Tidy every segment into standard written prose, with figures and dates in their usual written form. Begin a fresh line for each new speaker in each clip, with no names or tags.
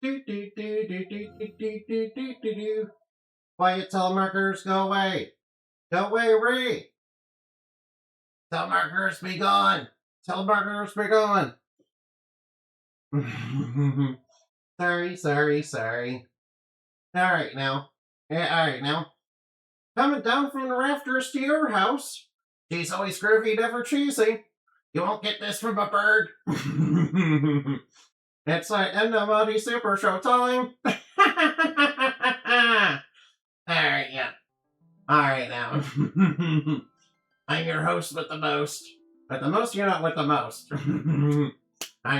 Do, do, do, do, do, do, do, do, do, do, do. Quiet telemarketers, go away. Go away, Ray. Telemarketers, be gone. Telemarketers, be gone. Sorry. Alright now. Alright now. Coming down from the rafters to your house. She's always groovy, never cheesy. You won't get this from a bird. It's like end of Muddy Super Show time. Alright, yeah. Alright now. I'm your host with the most. With the most, you're not with the most. I'm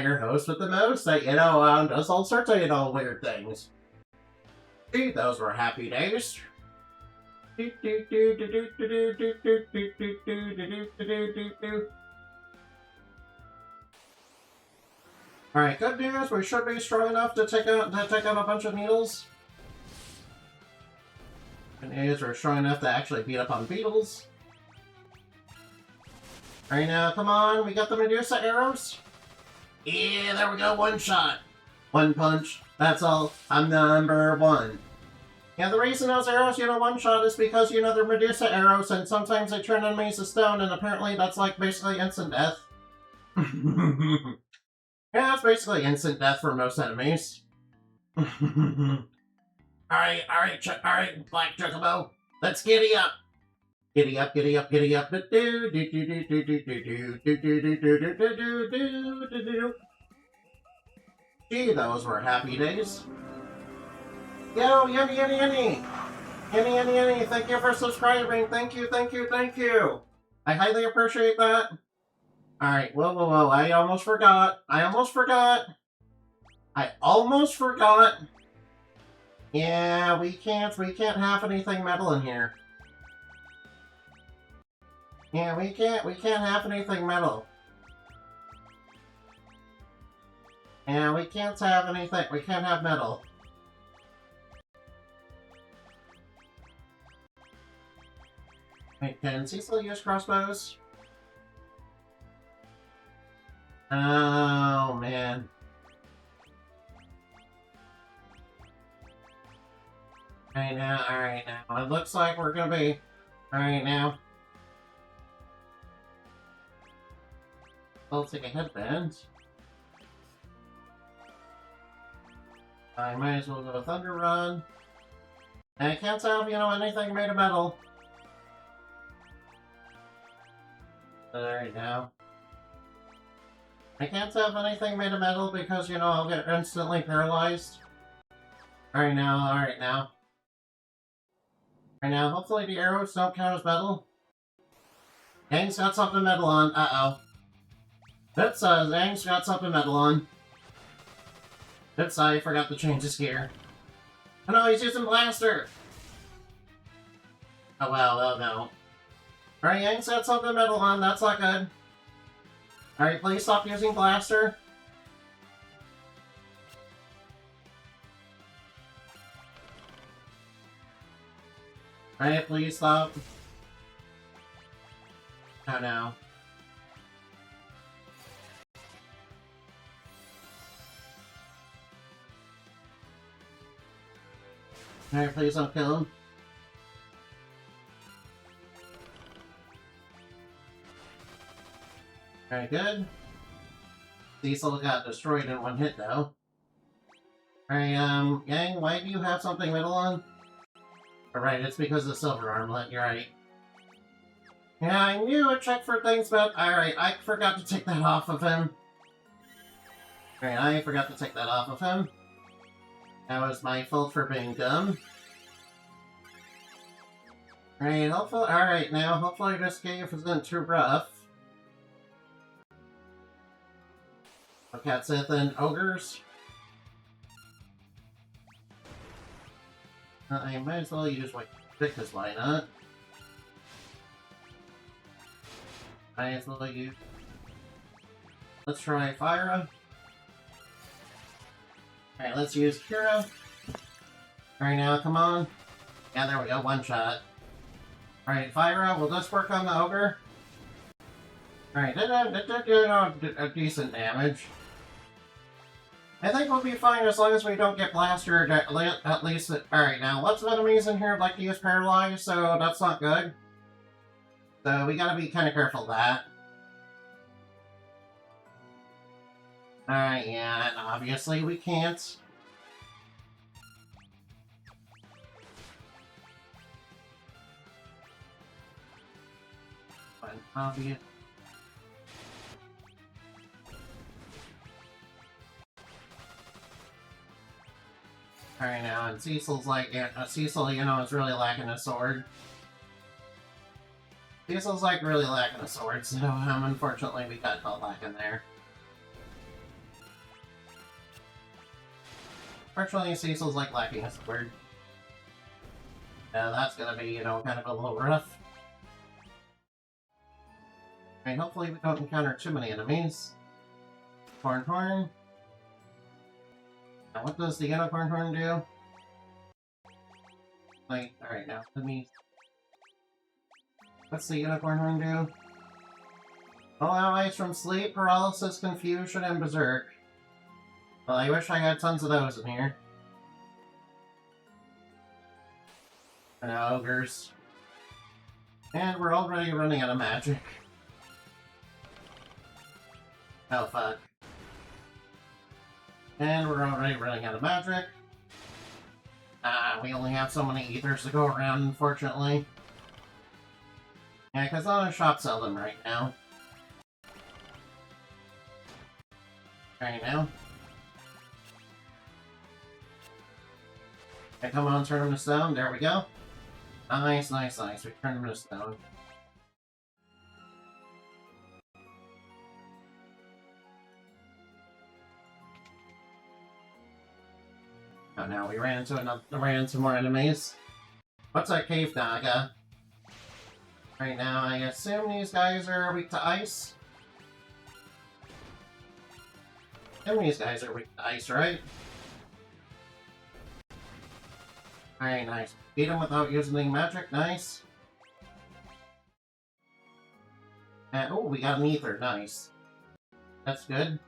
your host with the most that, does all sorts of, weird things. Gee, those were happy days. Alright, good news, we should be strong enough to take out a bunch of needles. Good news, we're strong enough to actually beat up on beetles. Alright now, come on, we got the Medusa arrows. Yeah, there we go, one shot. One punch, that's all, I'm number one. Yeah, the reason those arrows, one shot is because, they're Medusa arrows and sometimes they turn enemies to stone and apparently that's like basically instant death. Yeah, it's basically instant death for most enemies. Alright, Black Chocobo, let's giddy up. Giddy up. Gee, those were happy days. Yo, Yenny, thank you for subscribing. Thank you. I highly appreciate that. Alright, whoa, I almost forgot. Yeah, we can't have anything metal in here. Yeah, we can't have anything metal. Yeah, we can't have metal. Wait, can Cecil use crossbows? Oh, man. Alright now. It looks like we're gonna be... Alright now. I'll take a headband. I might as well go with Thunder Run. And I can't tell if, anything made of metal. Alright now. I can't tell if anything made of metal because, I'll get instantly paralyzed. Alright now. Hopefully the arrows don't count as metal. Yang's got something metal on. Uh-oh. Oops, Zhang's got something metal on. Oops, I forgot to change his gear. Oh no, he's using Blaster! Oh well, oh no. Alright, Yang's got something metal on, that's not good. Alright, please stop using Blaster. Alright, please stop. Oh no. Alright, please don't kill him. Very good. Cecil got destroyed in one hit, though. Alright, Yang, why do you have something metal on? Alright, it's because of the silver armlet, you're right. Yeah, I knew I'd check for things, but alright, I forgot to take that off of him. Alright, I forgot to take that off of him. That was my fault for being dumb. Alright, now, hopefully this cave isn't too rough. Okay, Sith and ogres. I might as well use like because why not? Might as well use. Let's try Fyra. Alright, let's use Kira. Alright, now come on. Yeah, there we go, one shot. Alright, Fyra, will this work on the ogre? Alright, that did a decent damage. I think we'll be fine as long as we don't get blasted at least. Alright, now lots of enemies in here like to use Paralyze, so that's not good. So we gotta be kind of careful of that. Alright, yeah, and obviously we can't. But obvious. Alright now, and Cecil's like, Cecil, you know, is really lacking a sword. Cecil's like really lacking a sword, so unfortunately we got caught lacking there. Fortunately, Cecil's like lacking a sword. Yeah, that's gonna be, you know, kind of a little rough. I mean, hopefully we don't encounter too many enemies. Horn. Now, what does the unicorn horn do? Like, alright, now, let me... What's the unicorn horn do? All allies from sleep, paralysis, confusion, and berserk. Well, I wish I had tons of those in here. And ogres. And we're already running out of magic. Oh, fuck. And we're already running out of magic. We only have so many ethers to go around, unfortunately. Yeah, because none of the shops sell them right now. Right now. Okay, come on, turn them to stone. There we go. Nice. We turned them to stone. Oh, now we ran into more enemies. What's that cave naga? Right now, I assume these guys are weak to ice. These guys are weak to ice, right? Alright, nice. Beat them without using any magic, nice. And, oh, we got an ether, nice. That's good.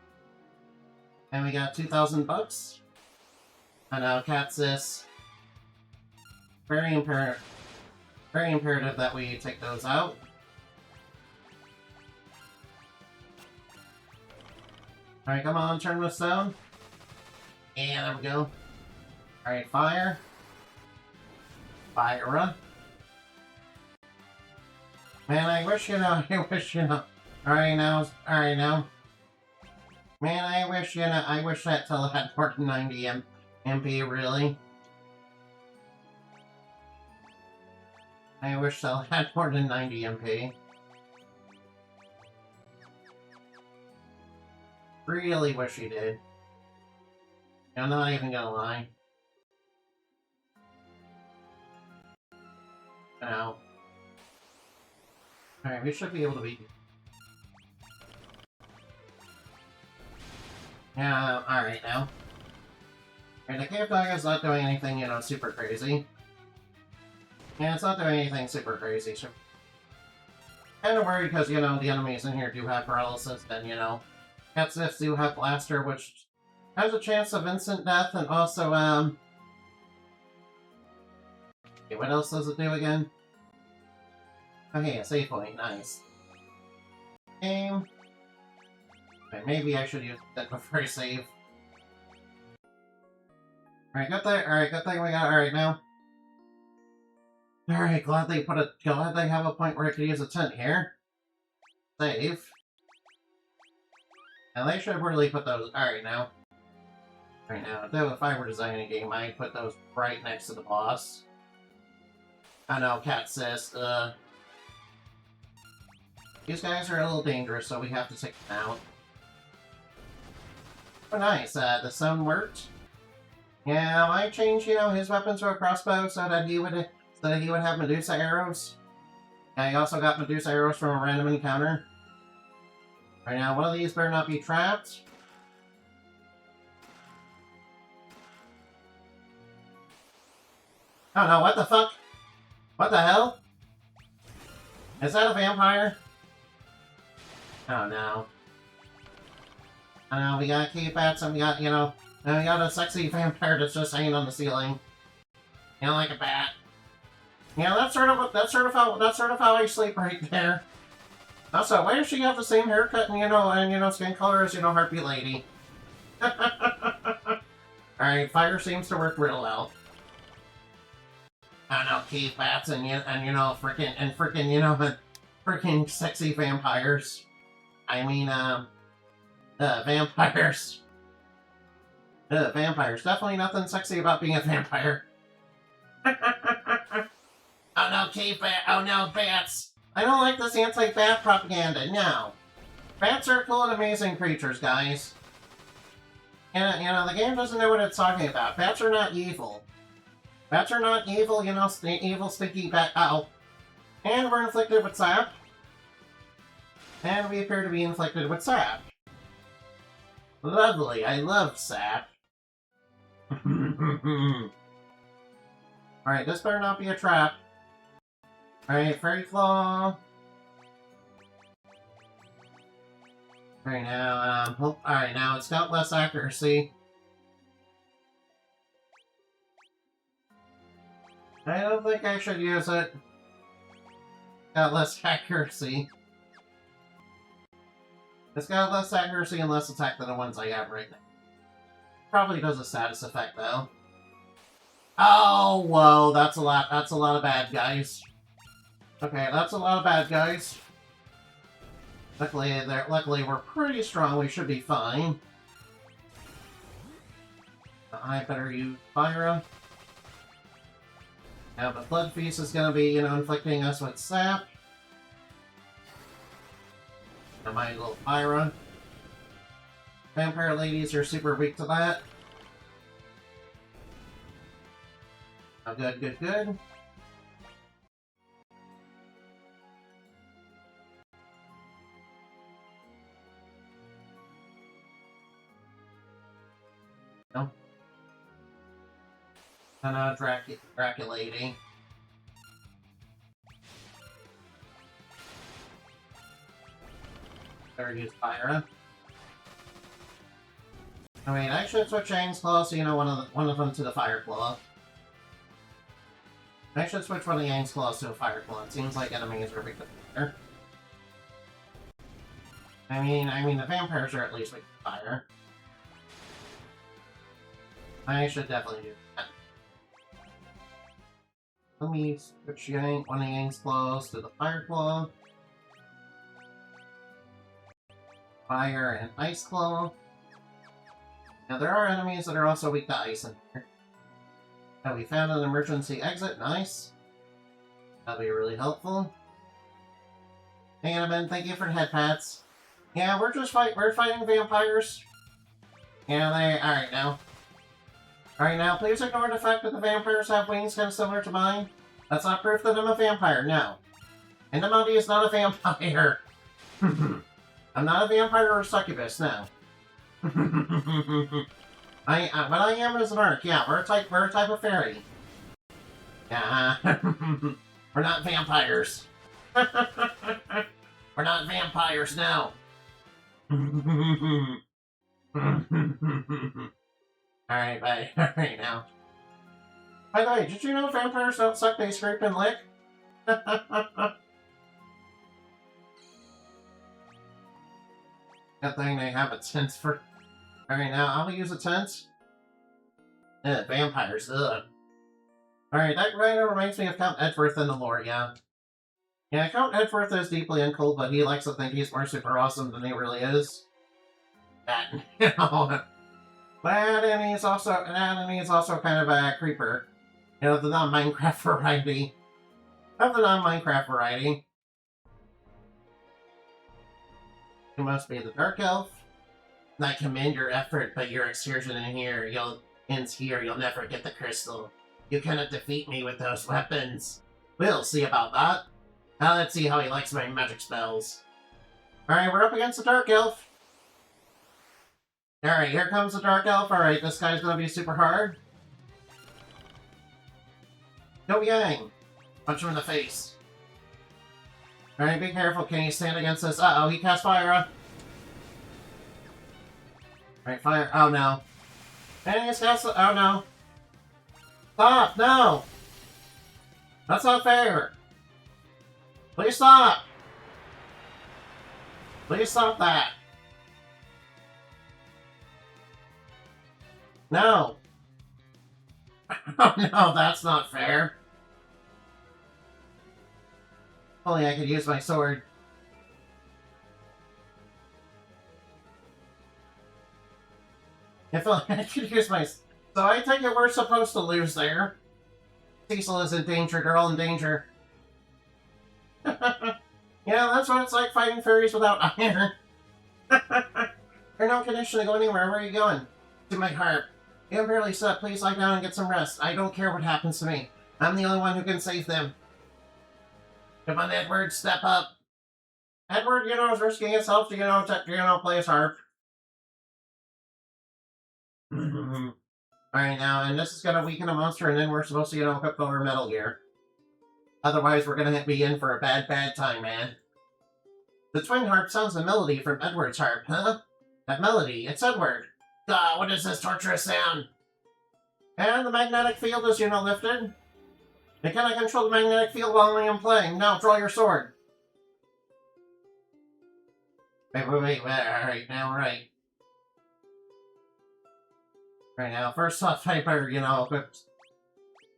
And we got 2,000 bucks. And now Catsis. Very imperative that we take those out. Alright, come on, turn this down. Yeah, there we go. Alright, fire. Fire. Man, I wish, you know, Alright now. Man, I wish, you know, I wish that tele had more than 90 MP, really. I wish Cell had more than 90 MP. Really wish he did. I'm not even gonna lie. No. Alright, we should be able to beat you. Yeah, alright now. And the cave dog is not doing anything, you know, super crazy. Yeah, it's not doing anything super crazy. So kind of worried because, you know, the enemies in here do have paralysis, and, you know, Catsniffs do have Blaster, which has a chance of instant death, and also, okay, what else does it do again? Okay, a save point, nice. Game. Okay, maybe I should use that before I save. Alright, good thing we got alright now. Alright, glad they have a point where I could use a tent here. Save. And they should really put those alright now. Right now, though, if I were designing a game, I'd put those right next to the boss. I know, Catsis, these guys are a little dangerous, so we have to take them out. Oh, nice, the stone worked. Yeah, I changed, you know, his weapons to a crossbow so that he would have Medusa arrows. Yeah, he also got Medusa arrows from a random encounter. Right now, one of these better not be trapped. Oh no, what the fuck? What the hell? Is that a vampire? Oh no. We got cave bats, and we got, you know, and we got a sexy vampire that's just hanging on the ceiling. You know, like a bat. Yeah, that's sort of how I sleep right there. Also, why does she have the same haircut and skin color as Heartbeat Lady? Alright, fire seems to work real well. I don't know, cave bats and freaking sexy vampires. I mean, vampires. Vampires. Definitely nothing sexy about being a vampire. Oh no, cave bat! Oh no, bats! I don't like this anti-bat propaganda, no! Bats are cool and amazing creatures, guys. And, the game doesn't know what it's talking about. Bats are not evil. Bats are not evil, evil stinky bat- ow. And we're inflicted with sap. And we appear to be inflicted with sap. Lovely, I love sap. Alright, this better not be a trap. Alright, Fairy Claw. Alright, now it's got less accuracy. I don't think I should use it. Got less accuracy. It's got less accuracy and less attack than the ones I have right now. Probably does a status effect, though. Oh, whoa, that's a lot of bad guys. Okay, that's a lot of bad guys. Luckily we're pretty strong, we should be fine. I better use Fyra. Now the Blood Feast is gonna be, inflicting us with sap. And my little Fyra. Vampire ladies are super weak to that. Oh, good. No. And Draculady. Better use Fyra. I mean, I should switch Aang's Claw, so one of them to the Fire Claw. I should switch one of Aang's Claws to a Fire Claw. It seems like enemies are weak to fire. I mean, the vampires are at least weak to fire. I should definitely do that. Let me switch one of Aang's Claws to the Fire Claw. Fire and Ice Claw. Now, there are enemies that are also weak to ice in here. Now, we found an emergency exit. Nice. That'll be really helpful. Hey, Annabelle, thank you for the head pats. Yeah, we're fighting vampires. Yeah, alright now. Alright now, please ignore the fact that the vampires have wings kind of similar to mine. That's not proof that I'm a vampire, no. Endomody is not a vampire. I'm not a vampire or a succubus, no. But I am as an arc, yeah, we're a type of fairy. Yeah, we're not vampires. We're not vampires now. Alright, bye. Alright now. By the way, did you know vampires don't suck, they scrape and lick? Good thing they have a tent for... Alright, now I'll use a tent. Vampires, ugh. Alright, that kind of reminds me of Count Edgeworth in the lore, yeah. Yeah, Count Edgeworth is deeply uncool, but he likes to think he's more super awesome than he really is. That, and he's also kind of a creeper. The non-Minecraft variety. Of the non-Minecraft variety. You must be the Dark Elf. I commend your effort, but your excursion ends here. You'll never get the crystal. You cannot defeat me with those weapons. We'll see about that. Now let's see how he likes my magic spells. Alright, we're up against the Dark Elf. Alright, here comes the Dark Elf. Alright, this guy's gonna be super hard. Go Yang! Punch him in the face. Alright, be careful. Can he stand against this? Uh-oh, he cast fire. Right, fire. Oh no. And it's got. Oh no. Stop! No! That's not fair! Please stop! Please stop that! No! Oh no, that's not fair! Only I could use my sword. If only I could use my... So I take it we're supposed to lose there. Cecil is in danger, they're all in danger. Yeah, that's what it's like fighting fairies without iron. You're no condition to go anywhere. Where are you going? To my harp. You have barely slept. Please lie down and get some rest. I don't care what happens to me. I'm the only one who can save them. Come on, Edward, step up. Edward, is risking himself to, play his harp. Alright, now, and this is gonna weaken a monster, and then we're supposed to, equip our metal gear. Otherwise, we're gonna be in for a bad, bad time, man. The twin harp sounds a melody from Edward's harp, huh? That melody, it's Edward. Ah, what is this torturous sound? And the magnetic field is, lifted. And can I control the magnetic field while I am playing? Now, draw your sword. Wait, alright, now, right. Right now, first off, fiber, equipped.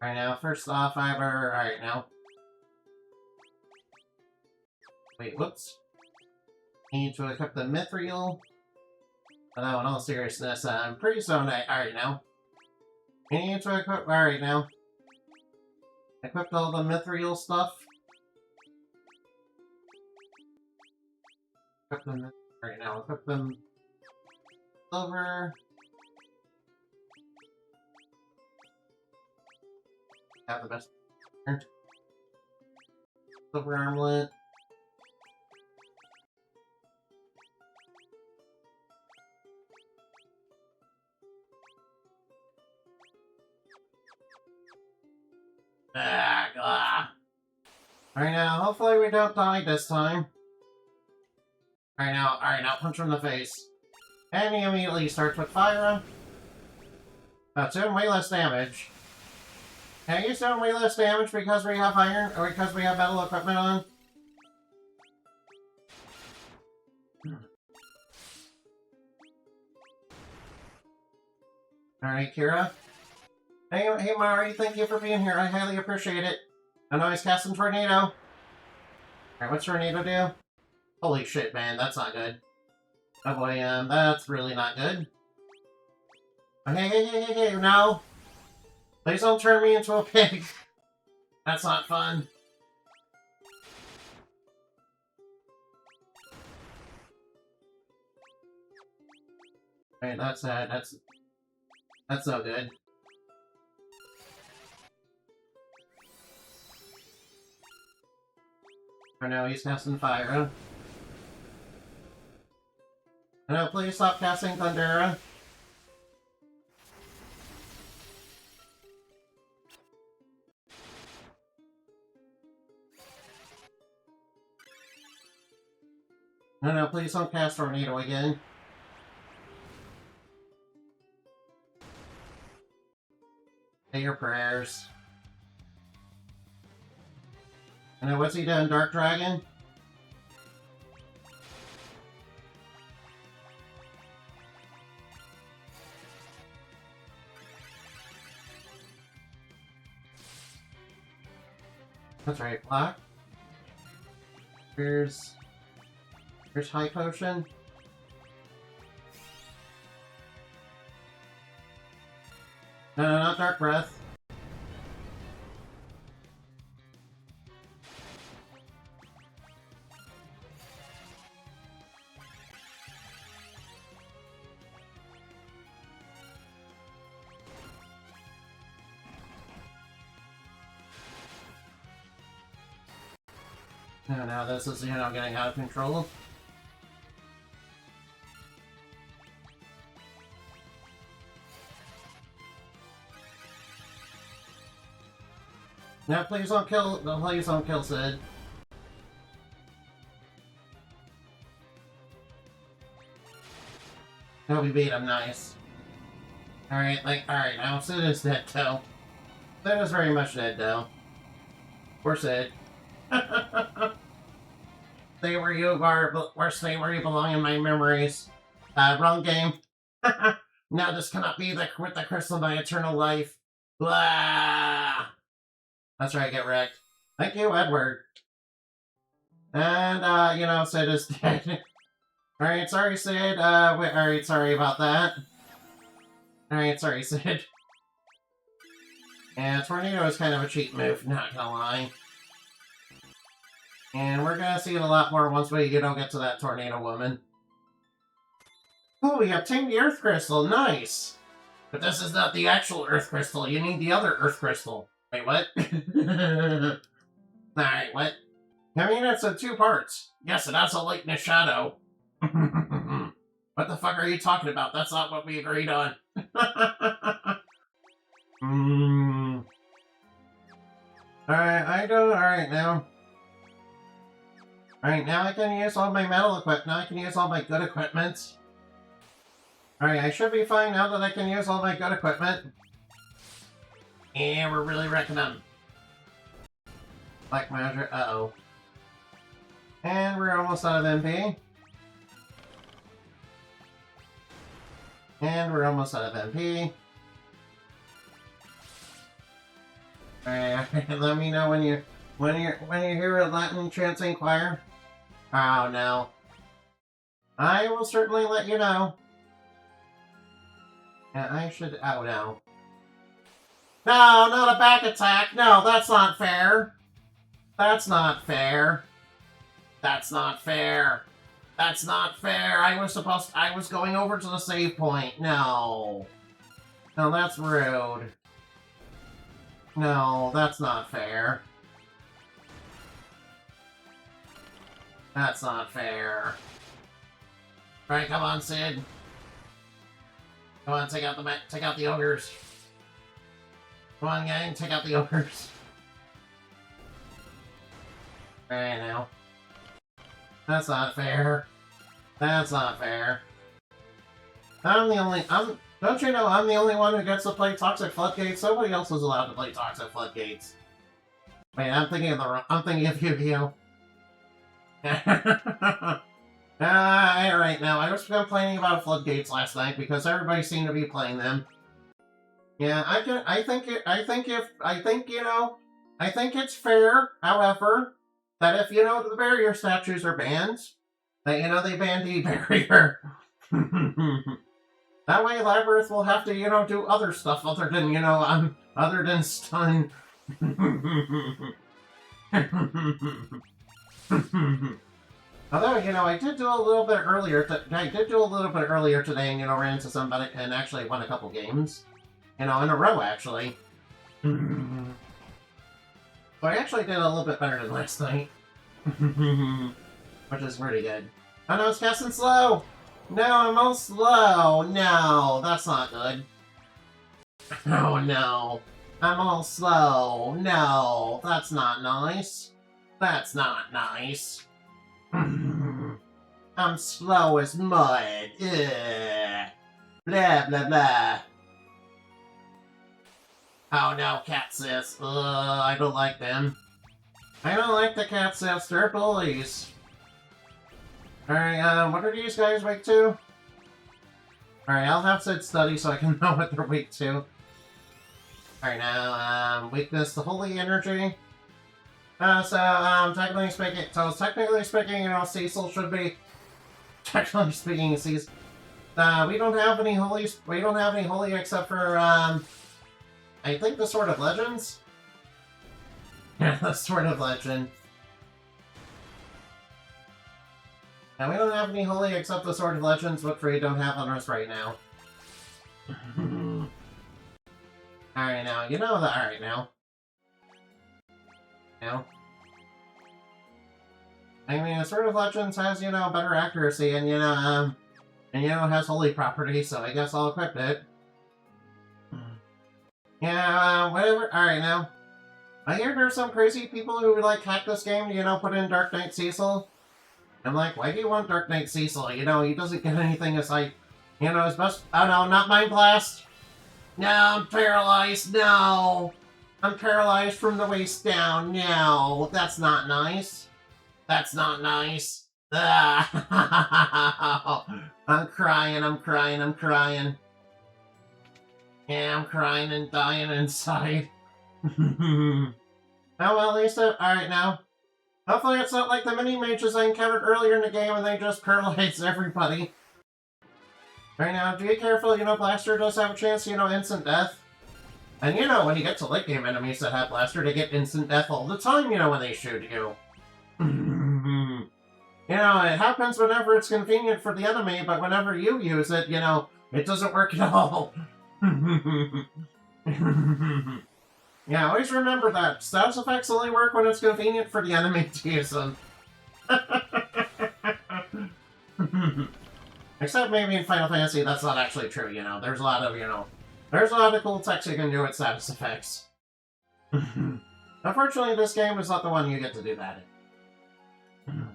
Right now, first off, fiber, alright now. Wait, whoops. Need to equip the mithril. Oh, no, in all seriousness, I'm pretty zoned out. Alright now. We need to equip. Alright now. Equipped all the mithril stuff. Equip them. Alright now, equip them. Silver. Have the best. Silver armlet. Alright now, hopefully we don't die this time. Alright now, punch him in the face. And he immediately starts with fire. That's doing way less damage. And he's doing way less damage because we have iron, or because we have metal equipment on. Alright, Kira. Hey, Mari, thank you for being here. I highly appreciate it. I know he's casting Tornado. Alright, what's Tornado do? Holy shit, man, that's not good. Oh boy, that's really not good. Oh, hey, no! Please don't turn me into a pig! That's not fun. Alright, that's no good. Oh no, he's casting Fire. No, please stop casting Thundera. No, please don't cast Tornado again. Say your prayers. And what's he doing, Dark Dragon? That's right, Black. Here's High Potion. No, not Dark Breath. No, now this is, getting out of control. No, please don't kill Sid. No, but we beat him, nice. Alright, now Sid is dead, though. Sid is very much dead, though. Poor Sid. Stay where you are, or stay where you belong in my memories. Wrong game. Now this cannot be with the crystal of my eternal life. Blah! That's right, get wrecked. Thank you, Edward. And, Sid is dead. Alright, sorry, Sid. Alright, sorry about that. Alright, sorry, Sid. Yeah, Tornado is kind of a cheap move, not gonna lie. And we're gonna see it a lot more once we, get to that Tornado Woman. Oh, we obtained the Earth Crystal, nice! But this is not the actual Earth Crystal, you need the other Earth Crystal. Wait, what? Alright, what? I mean, it's in 2 parts. Yes, it has a light and a shadow. What the fuck are you talking about? That's not what we agreed on. Alright now. Alright, now I can use all my metal equipment. Now I can use all my good equipment. Alright, I should be fine now that I can use all my good equipment. Yeah, we're really wrecking them. Black Magic, uh-oh. And we're almost out of MP. And we're almost out of MP. Alright, let me know when you hear a Latin chanting choir. Oh no. I will certainly let you know. Yeah, I should. Oh no. No, not a back attack. No, that's not fair. That's not fair. That's not fair. That's not fair. I was going over to the save point. No. No, that's rude. No, that's not fair. That's not fair. Alright, come on, Sid. Come on, take out the ogres. Come on, gang, take out the ogres. Alright, now. That's not fair. That's not fair. Don't you know I'm the only one who gets to play Toxic Floodgates? Nobody else is allowed to play Toxic Floodgates. Wait, I'm thinking of Yu-Gi-Oh! Alright now, I was complaining about Floodgates last night because everybody seemed to be playing them. Yeah, I think it's fair, however, that if, the barrier statues are banned, that, they ban the barrier. That way Labyrinth will have to, do other stuff other than stun. Although, I did do a little bit earlier today and, ran into somebody and actually won a couple games. In a row, actually. So I actually did a little bit better than last night. Which is pretty good. Oh no, it's casting slow! No, I'm all slow! No, that's not good. Oh no. I'm all slow. No, that's not nice. That's not nice. I'm slow as mud. Ugh. Blah, blah, blah. Oh no, cat sis. I don't like them. I don't like the cat sis. They're bullies. Alright, what are these guys weak to? Alright, I'll have Sid study so I can know what they're weak to. Alright, now, weakness to holy energy. Technically speaking, Cecil should be... Technically speaking, Cecil... we don't have any holy except for, I think the Sword of Legends? Yeah, the Sword of Legend. And we don't have any holy except the Sword of Legends, which we don't have on us right now. Alright now, alright now. Now. I mean, the Sword of Legends has, better accuracy and, has holy properties, so I guess I'll equip it. Yeah, whatever. Alright now. I hear there's some crazy people who hack this game to, put in Dark Knight Cecil. I'm like, why do you want Dark Knight Cecil? He doesn't get anything aside. You know, his best... Oh no, not Mind Blast! No, I'm paralyzed, no! I'm paralyzed from the waist down, no! That's not nice. That's not nice. Ah. I'm crying, I'm crying, I'm crying. Yeah, I'm crying and dying inside. Oh well, at least alright now. Hopefully it's not like the mini-mages I encountered earlier in the game and they just paralyze everybody. Right now, be careful, you know, Blaster does have a chance, you know, instant death. And you know, when you get to late game enemies that have Blaster, they get instant death all the time, you know, when they shoot you. You know, it happens whenever it's convenient for the enemy, but whenever you use it, you know, it doesn't work at all. Yeah, always remember that. Status effects only work when it's convenient for the enemy to use them. Except maybe in Final Fantasy, that's not actually true, you know. There's a lot of, you know, there's a lot of cool techs you can do with status effects. Unfortunately, this game is not the one you get to do that in.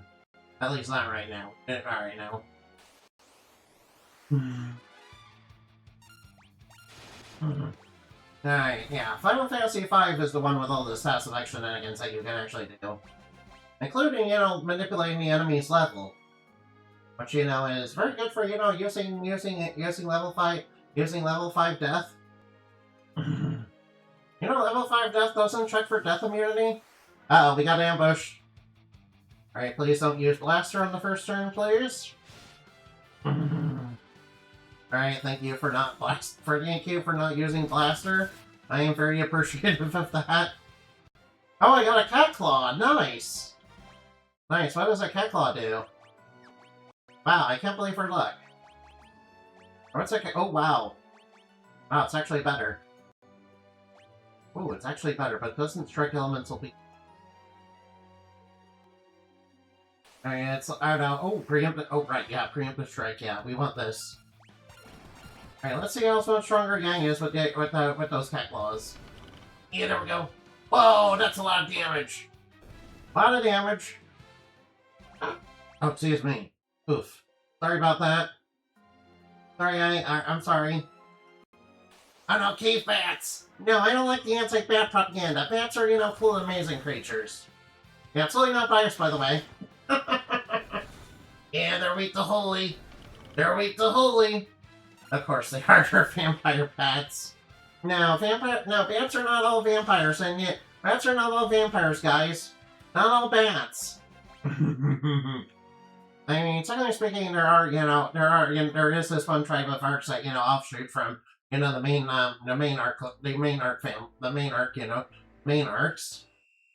At least not right now. Not right now. Alright, yeah. Final Fantasy V is the one with all the status effect shenanigans that you can actually do. Including, you know, manipulating the enemy's level. Which, you know, is very good for, you know, using level 5 death. You know, level 5 death doesn't check for death immunity. Uh-oh, we got ambushed. Alright, please don't use Blaster on the first turn, please. Alright, thank you for not using Blaster. I am very appreciative of that. Oh, I got a Cat Claw! Nice! Nice, what does a Cat Claw do? Wow, I can't believe her luck. What's that? Oh, wow. Wow, it's actually better. Oh, it's actually better, but it doesn't strike elemental be. Alright, it's, I don't know. Oh, preemptive. Oh, right, yeah, preemptive strike. Yeah, we want this. Alright, let's see how much stronger Yang is with those Cat Claws. Yeah, there we go. Whoa, that's a lot of damage. A lot of damage. Oh, excuse me. Oof. Sorry about that. Sorry, I'm sorry. I don't cave bats. No, I don't like the anti-bat propaganda. Bats are, you know, cool and amazing creatures. Yeah, it's totally not biased, by the way. Yeah, they're weak to holy. They're weak to holy. Of course they are. They're vampire bats. No, bats are not all vampires, and yet bats are not all vampires, guys. Not all bats. I mean, technically speaking, there is this one tribe of arcs that, you know, offshoot from, you know, the main arcs.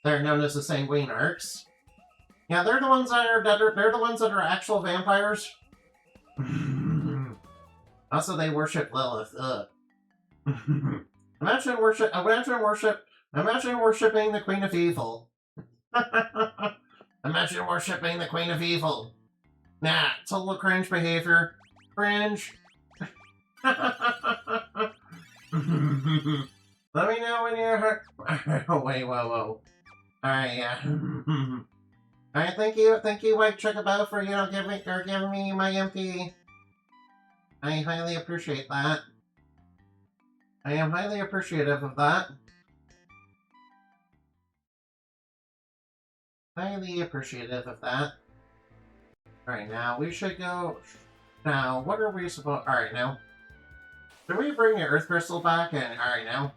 They're known as the Sanguine arcs. Yeah, they're the ones that are actual vampires. Also, they worship Lilith. Ugh. Imagine worshiping the Queen of Evil. Imagine worshiping the Queen of Evil. Nah, total cringe behavior. Cringe. Let me know when you're hurt. Oh, wait, whoa. Alright, yeah. Alright, thank you, White Chocobo, for, you know, giving me my MP. I highly appreciate that. I am highly appreciative of that. Highly appreciative of that. Alright, now we should go... Now, what are we supposed... Alright, now. Should we bring the Earth Crystal back? And alright, now.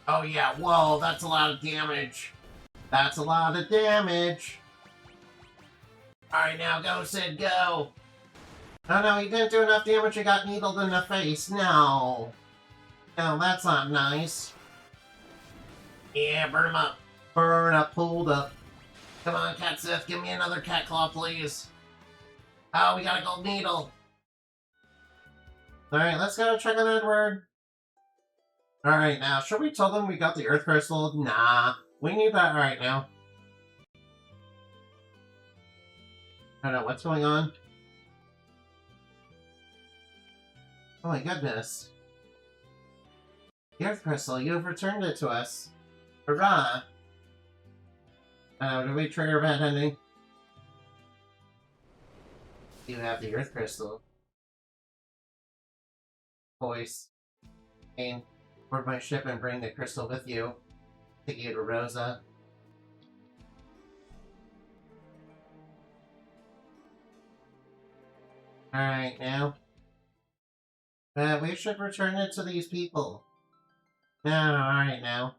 Oh yeah, whoa, that's a lot of damage. That's a lot of damage. Alright, now go, Sid, go. Oh no, he didn't do enough damage, he got needled in the face. No. No, that's not nice. Yeah, burn him up. Burn up, pulled up. Come on, Cat Sith, give me another Cat Claw, please. Oh, we got a gold needle. Alright, let's go check on Edward. Alright, now, should we tell them we got the Earth Crystal? Nah. We need that right now. I don't know, what's going on? Oh my goodness. The Earth Crystal, you have returned it to us. Hurrah! Did we trigger a bad ending? You have the Earth Crystal. Voice. And board my ship and bring the crystal with you. Take you to Rosa. Alright, now. We should return it to these people. No, alright now.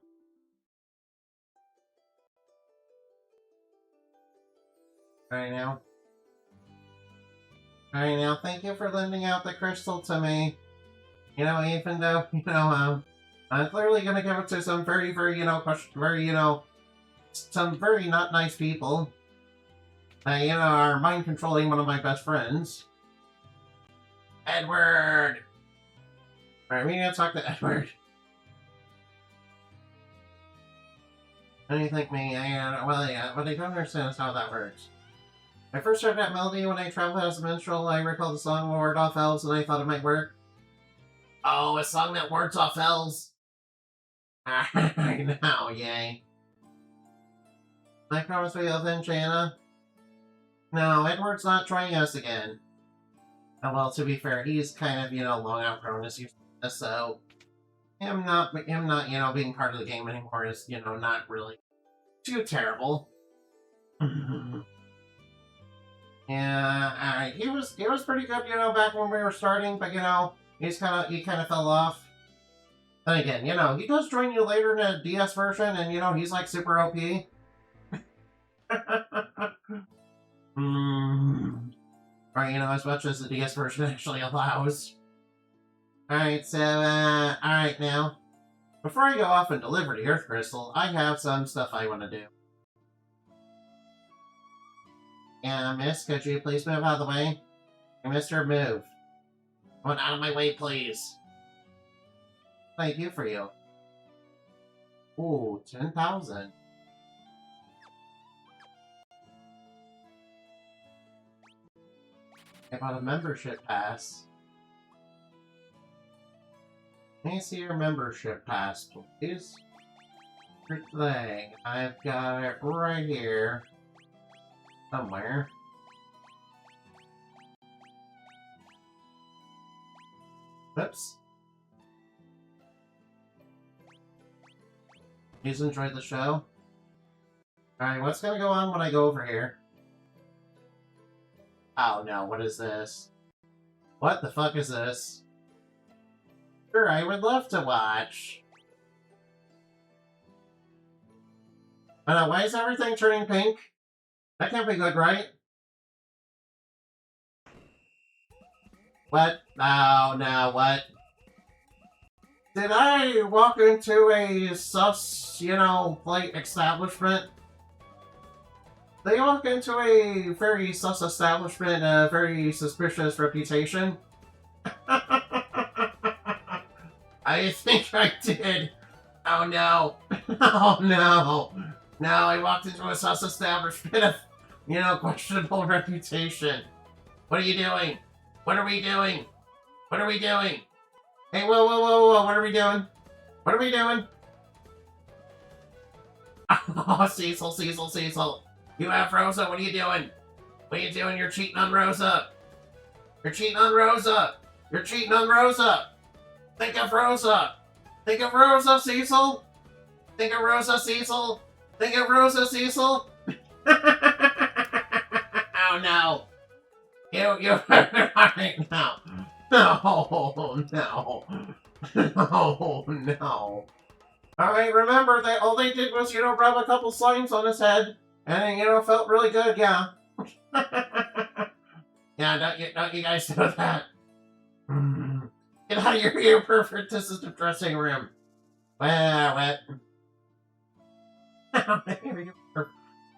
Alright now. Alright now, thank you for lending out the crystal to me. You know, even though, I'm clearly gonna give it to some very, some very not nice people. Are mind controlling one of my best friends. Edward! Alright, we need to talk to Edward. What do you think, me? What I don't understand is how that works. I first heard that melody when I traveled as a minstrel. I recalled the song Ward Off Elves and I thought it might work. Oh, a song that wards off elves? I know, yay. I promise we avenge Anna. No, Edward's not trying us again. Oh, well, to be fair, he's kind of, long outgrown his usefulness, so him not, being part of the game anymore is, not really too terrible. Yeah, alright, he was pretty good, back when we were starting, but, he kind of fell off. Then again, he does join you later in the DS version, and, he's, like, super OP. Or, as much as the DS version actually allows. Alright, so, alright now. Before I go off and deliver the Earth Crystal, I have some stuff I want to do. Yeah, miss, could you please move out of the way? Hey, mister, move. Come out of my way, please. What can I do for you? Ooh, 10,000. I bought a membership pass. Let me see your membership pass, please. Good thing. I've got it right here. Somewhere. Oops. Please enjoy the show. Alright, what's gonna go on when I go over here? Oh no, what is this? What the fuck is this? Sure, I would love to watch. Why is everything turning pink? That can't be good, right? What? Oh, no, what? Did I walk into a sus, like, establishment? They walk into a very sus establishment, a very suspicious reputation? I think I did. Oh, no. Oh, no. No, I walked into a sus establishment of, questionable reputation. What are you doing? What are we doing? What are we doing? Hey, whoa, whoa, whoa, whoa, what are we doing? What are we doing? Oh, Cecil, Cecil, Cecil. You have Rosa, what are you doing? What are you doing? You're cheating on Rosa. You're cheating on Rosa. You're cheating on Rosa. Think of Rosa. Think of Rosa, Cecil. Think of Rosa, Cecil. Think of Rosa, Cecil. Oh no. You right now. No, no. No, no. Alright, remember that all they did was, rub a couple slimes on his head. And, felt really good, yeah. Yeah, don't you guys know that? Get out of your perfect, this is the dressing room. Well, what?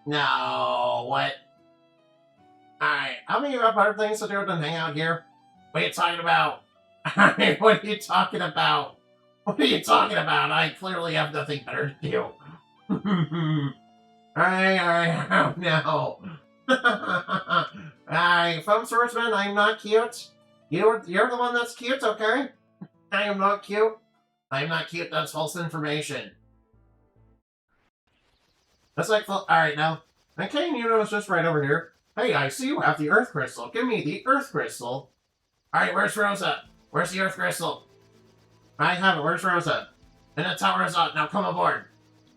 No, what? Alright, how many other things to do than hang out here? What are you talking about? Alright, what are you talking about? What are you talking about? I clearly have nothing better to do. Alright, oh no. Alright, Foam Swordsman, I'm not cute. You're the one that's cute, okay? I am not cute. I'm not cute, that's false information. That's like, alright now. Okay, is just right over here. Hey, I see you have the Earth Crystal. Give me the Earth Crystal. Alright, where's Rosa? Where's the Earth Crystal? I have it. Where's Rosa? And the tower is up. Now come aboard.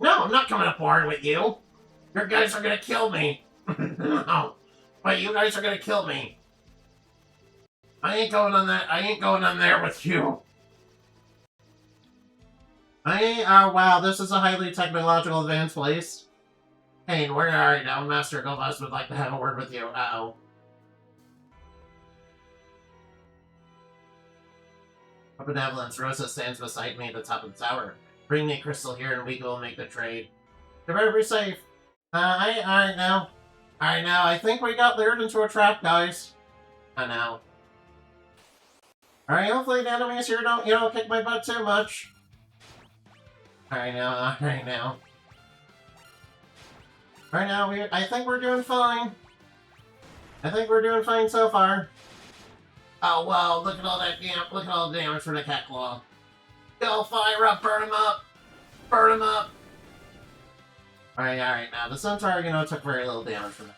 No, I'm not coming aboard with you. Your guys are gonna kill me. No. Wait, you guys are gonna kill me. I ain't going on that. I ain't going on there with you. Oh wow, this is a highly technological advanced place. Hey, where are you now? Master Gilbus would like to have a word with you. Uh-oh. For benevolence, Rosa stands beside me at the top of the tower. Bring me crystal here and we will make the trade. You better be safe. Alright now. Alright now, I think we got lured into a trap, guys. I know. Alright, hopefully the enemies here don't, kick my butt too much. Alright now, alright now. Alright now, I think we're doing fine. I think we're doing fine so far. Oh wow, look at all that look at all the damage from the cat claw. Go fire up, burn him up! Burn him up! Alright, now the centaur, took very little damage from that.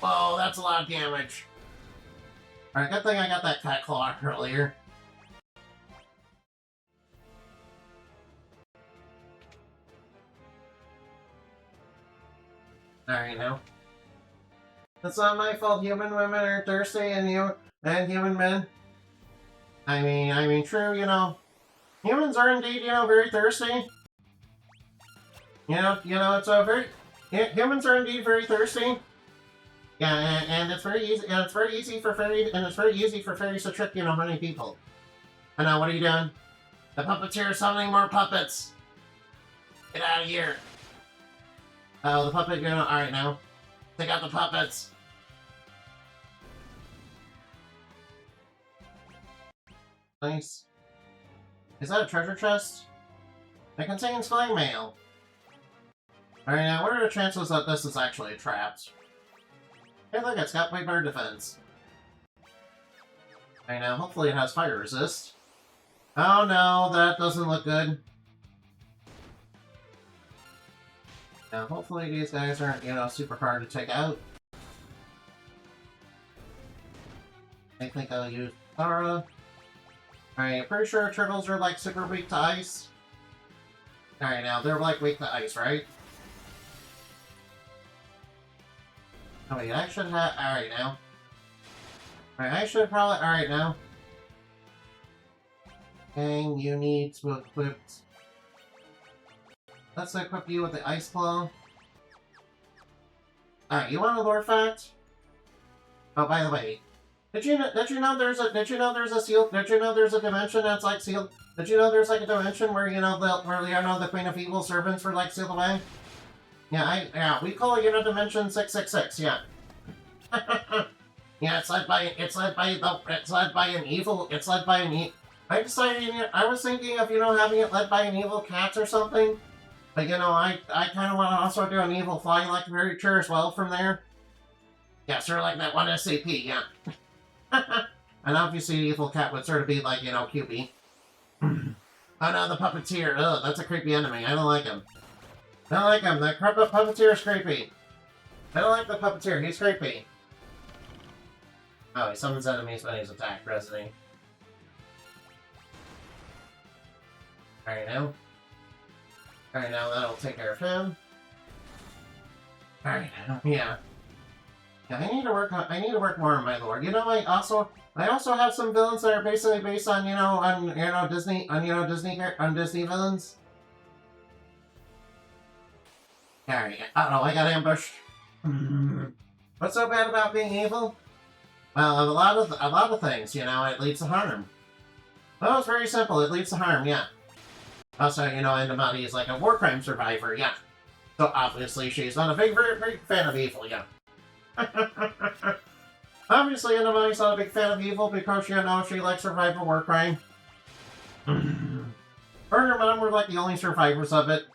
Whoa, that's a lot of damage. Alright, good thing I got that cat claw earlier. Alright now. It's not my fault human women are thirsty and human men. I mean, true, humans are indeed, very thirsty. It's a very... humans are indeed very thirsty. Yeah, and it's very easy, and it's very easy for fairies to trick, many people. I know, what are you doing? The puppeteer is summoning more puppets! Get out of here! Oh, the puppet, alright now. Take out the puppets! Nice. Is that a treasure chest? It contains flying mail. Alright now, what are the chances that this is actually trapped? Hey look, it's got way better defense. Alright now, hopefully it has fire resist. Oh no, that doesn't look good. Now, hopefully these guys aren't, super hard to take out. I think I'll use Thara. Alright, I'm pretty sure turtles are, super weak to ice. Alright, now, they're, weak to ice, right? Oh wait, I should have... Alright, now. Alright, I should probably... Alright, now. Dang, you need to equip... Let's equip you with the Ice Claw. Alright, you want a lore fact? Oh, by the way, did you know there's a dimension that's sealed? Did you know there's a dimension where the Queen of Evil servants were sealed away? Yeah, we call it dimension 666. Yeah. Yeah, it's led by an evil. I decided I was thinking of having it led by an evil cat or something. But, I kind of want to also do an evil fly very sure as well from there. Yeah, sort of like that one SCP, yeah. And obviously, evil cat would sort of be QB. Oh no, the puppeteer. Ugh, that's a creepy enemy. I don't like him. I don't like him. That puppeteer is creepy. I don't like the puppeteer. He's creepy. Oh, he summons enemies when he's attacked, doesn't he? Alright, now. Alright, now that'll take care of him. Alright, yeah. Yeah, I need to work more on my lore. I also have some villains that are basically based on, Disney villains. Alright, uh-oh, I got ambushed. What's so bad about being evil? Well, a lot of things, it leads to harm. Well, it's very simple, it leads to harm, yeah. Also, Indamati is a war crime survivor, yeah. So obviously she's not a very big fan of evil, yeah. Obviously Indamati's not a big fan of evil because, she likes survivor war crime. Her and her mom were the only survivors of it.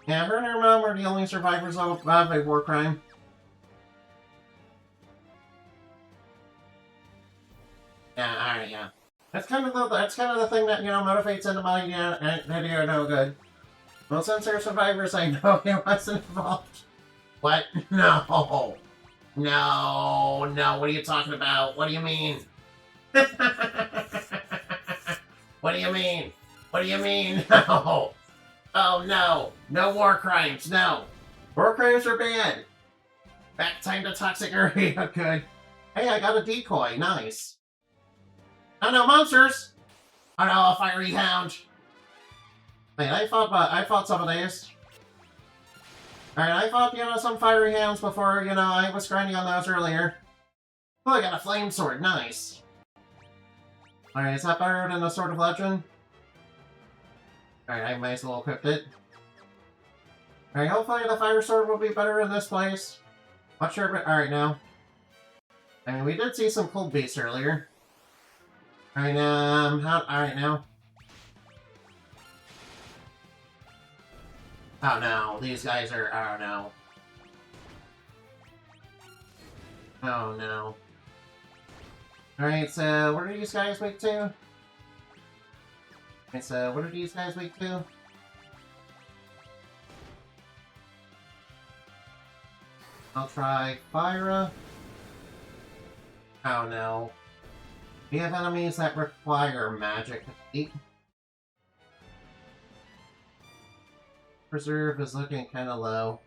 Yeah, her and her mom were the only survivors of a war crime. Yeah, alright, yeah. That's kind of the thing that, motivates Indamati to do no good. Well, since they're survivors, I know he wasn't involved. What? No! No, no, what are you talking about? What do you mean? What do you mean? What do you mean? No! Oh no! No war crimes, no! War crimes are bad! Back time to toxic area, good. Hey, I got a decoy, nice. Oh no, monsters! Oh no, a fiery hound! Wait, I fought some of these. Alright, I fought, some fiery hounds before, I was grinding on those earlier. Oh, I got a flame sword, nice. Alright, is that better than the Sword of Legend? Alright, I might as well equip it. Alright, hopefully the fire sword will be better in this place. Not sure, but alright now. I mean, we did see some cold beasts earlier. Alright, alright now. Oh no, these guys are, oh no. Oh no. Alright, so what are these guys weak to? Okay, so what are these guys weak to? I'll try Fyra. Oh no. We have enemies that require magic to beat. Reserve is looking kind of low.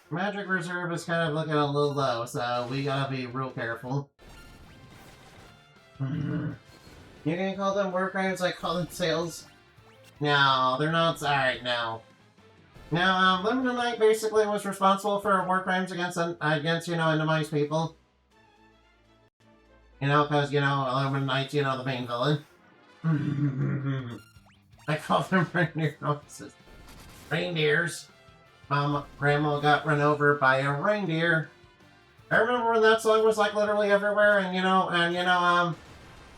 Magic reserve is kind of looking a little low, so we gotta be real careful. You gonna call them war crimes? I call them sales. No, they're not. Alright, no. Now, Limited Knight basically was responsible for war crimes against enemized people. Because, Limited Knight's, the main villain. I call them reindeer notices. Reindeers. Grandma got run over by a reindeer. I remember when that song was like literally everywhere, and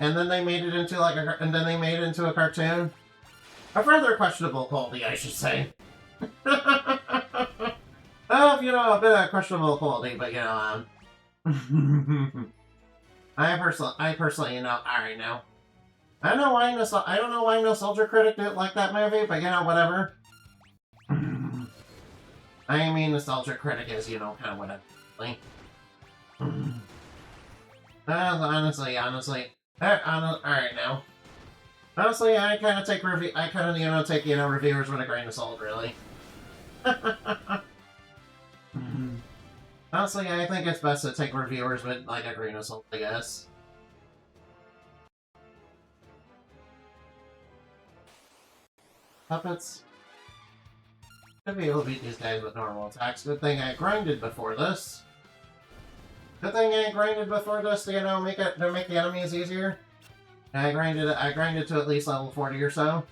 and then they made it into a cartoon. A rather questionable quality, I should say. Well, a bit of questionable quality, but I personally, alright now. I don't know why Nostalgia Critic didn't like that movie, but whatever. I mean, Nostalgia Critic is, kind of whatever. Honestly, alright now. Honestly, I kind of take reviewers with a grain of salt, really. Honestly, I think it's best to take reviewers with, a grain of salt, I guess. Puppets. Should be able to beat these guys with normal attacks. Good thing I grinded before this. Good thing I grinded before this to, make the enemies easier. And I grinded to at least level 40 or so.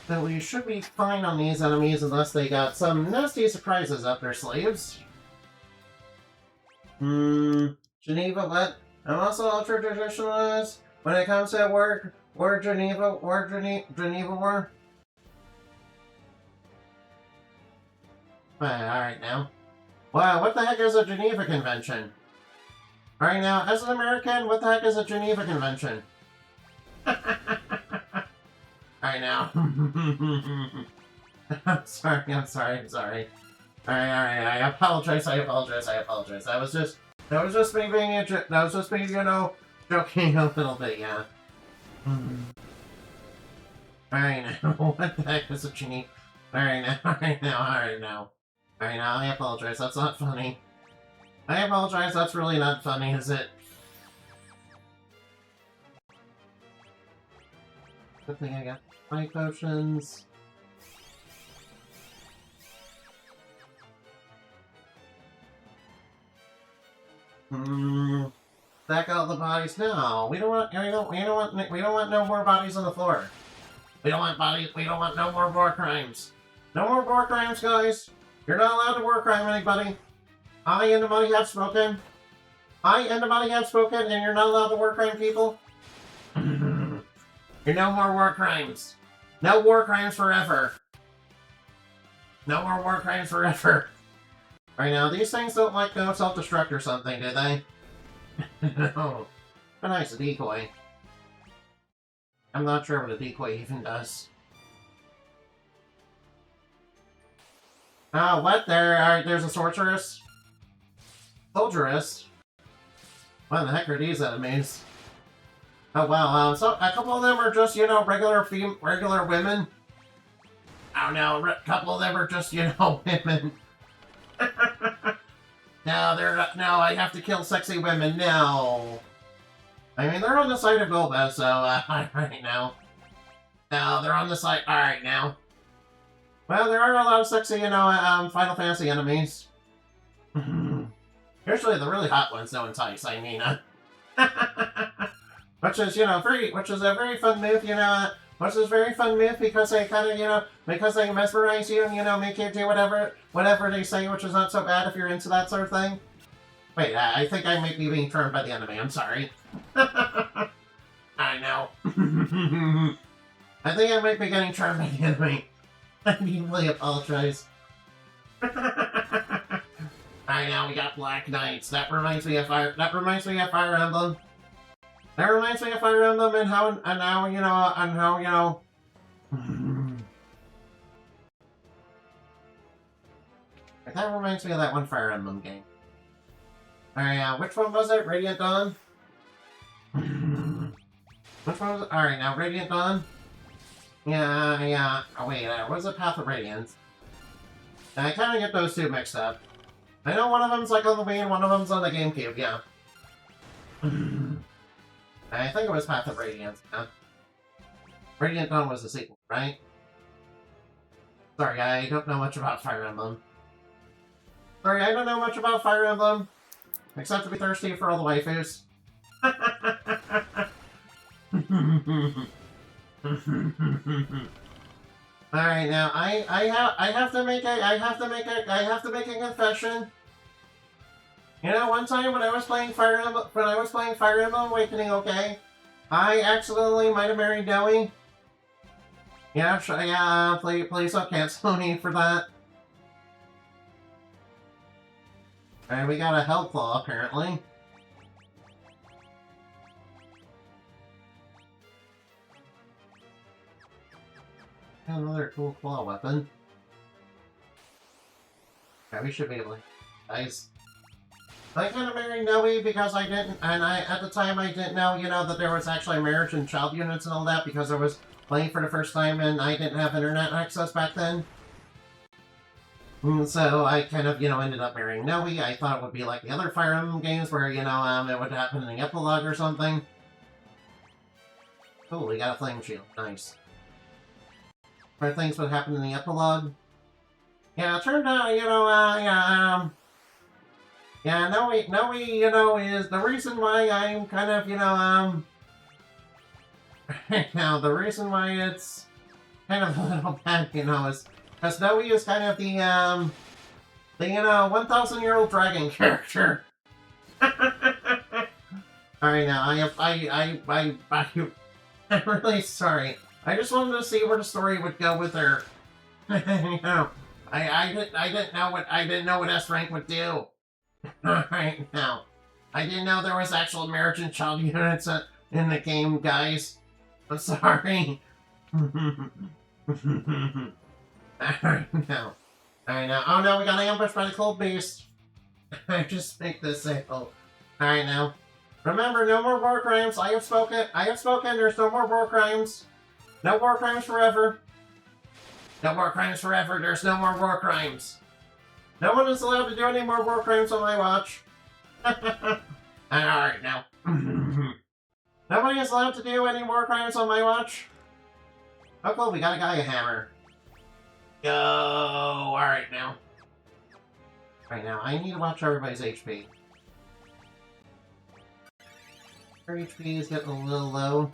So we should be fine on these enemies unless they got some nasty surprises up their sleeves. Geneva, what? I'm also ultra traditionalist when it comes to Geneva War. Alright now. Wow, what the heck is a Geneva Convention? Alright now, as an American, what the heck is a Geneva Convention? Alright now. I'm sorry. Alright, I apologize. That was just me being joking a little bit, yeah. Alright now, what the heck is a Geneva? Alright now, I apologize, that's not funny. I apologize, that's really not funny, is it? Good thing I got 5 potions. Back out the bodies. No, we don't want no more bodies on the floor. We don't want no more war crimes. No more war crimes, guys. You're not allowed to war crime anybody. I and the money have spoken. And you're not allowed to war crime people. You're no more war crimes. No war crimes forever. No more war crimes forever. Right now, these things don't like go self-destruct or something, do they? No. A nice decoy. I'm not sure what a decoy even does. Oh, what? There's a sorceress? Soldieress? What the heck are these enemies? Oh, wow, so a couple of them are just, you know, regular women. Oh, no, a couple of them are just, you know, women. No, they're not, no, I have to kill sexy women, no. I mean, they're on the side of Golba, so, alright now. No, they're on the side, alright now. Well, there are a lot of sexy, you know, Final Fantasy enemies. Usually the really hot ones don't entice, I mean, which is, you know, which is a very fun move, you know, which is a very fun move because they kind of, you know, because they mesmerize you and, you know, make you do whatever they say, which is not so bad if you're into that sort of thing. Wait, I think I might be being turned by the enemy, I'm sorry. I know. I think I might be getting turned by the enemy. I deeply apologize. I know, we got Black Knights. That reminds me of Fire Emblem. That reminds me of Fire Emblem and how you know. That reminds me of that one Fire Emblem game. Alright, which one was it? Radiant Dawn? Which one was it? Alright, now Radiant Dawn? Yeah. Oh wait, what's the Path of Radiance? I kind of get those two mixed up. I know one of them's like on the Wii and one of them's on the GameCube, yeah. I think it was Path of Radiance, yeah. Radiant Dawn was the sequel, right? Sorry, I don't know much about Fire Emblem. Sorry, I don't know much about Fire Emblem. Except to be thirsty for all the waifus. Alright, now I have to make a confession. You know, one time when I was playing Fire Emblem Awakening, okay, I accidentally might have married Noe. Yeah, please don't cancel me for that. Alright, we got a Hellclaw, apparently. Another cool claw weapon. Yeah, we should be able to... Nice. I kind of married Noe because I didn't... And at the time, I didn't know, you know, that there was actually marriage and child units and all that because I was playing for the first time and I didn't have internet access back then. So I kind of, you know, ended up marrying Noe. I thought it would be like the other Fire Emblem games where, you know, it would happen in the epilogue or something. Cool, we got a flame shield. Nice. Where things would happen in the epilogue. Yeah, it turned out, you know, yeah, Noe, you know, is the reason why I'm kind of, you know, now, the reason why it's kind of a little bad, you know, is because Noe is kind of the, you know, 1,000-year-old dragon character. Alright, now, I'm really sorry. I just wanted to see where the story would go with her. You know, I didn't know what S rank would do. Alright, now. I didn't know there was actual marriage and child units in the game, guys. I'm sorry. Alright, now. Alright, now. Oh no, we got ambushed by the cold beast. I just make this simple. Alright, now. Remember, no more war crimes. I have spoken. There's no more war crimes. No war crimes forever. No war crimes forever. There's no more war crimes. No one is allowed to do any more war crimes on my watch. Alright, now. Nobody is allowed to do any war crimes on my watch. Oh, cool. We got a Gaia hammer. Go! Alright, now. Alright, now. I need to watch everybody's HP. Her HP is getting a little low.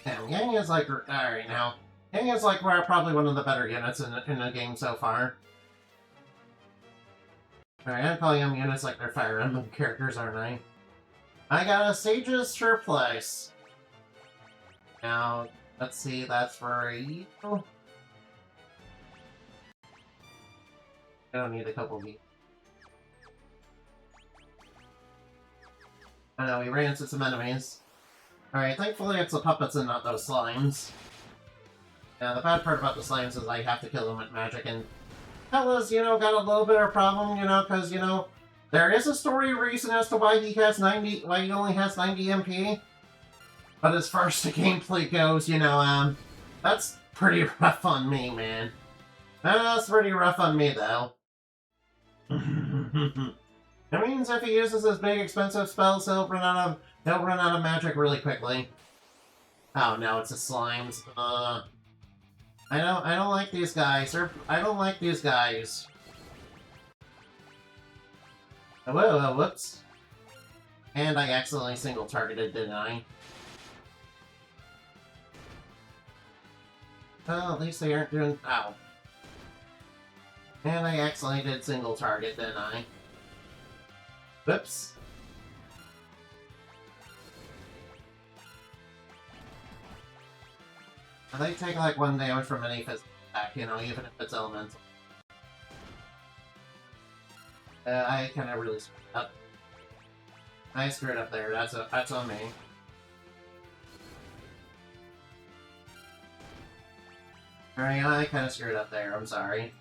Damn, Yang is like... Alright, now. Yang is like probably one of the better units in the game so far. Alright, I'm calling them units like they're Fire Emblem characters, aren't I? I got a Sage's Surplus. Now, let's see, that's for you. I don't need a couple of these. I know, we ran into some enemies. Alright, thankfully it's the puppets and not those slimes. Yeah, the bad part about the slimes is I have to kill them with magic, and Pella's, you know, got a little bit of a problem, you know, because, you know, there is a story reason as to why he only has 90 MP. But as far as the gameplay goes, you know, that's pretty rough on me, man. That's pretty rough on me, though. It means if he uses his big expensive spells, he'll run out of magic really quickly. Oh no, it's the slimes. I don't like these guys. I don't like these guys. Whoa, whoops. And I accidentally single targeted, didn't I? Well, at least they aren't doing. Ow. And I accidentally did single target, didn't I? Whoops. They take like 1 damage from any physical attack, you know, even if it's elemental. I kind of really screwed up. I screwed up there. That's on me. Alright, I kind of screwed up there. I'm sorry.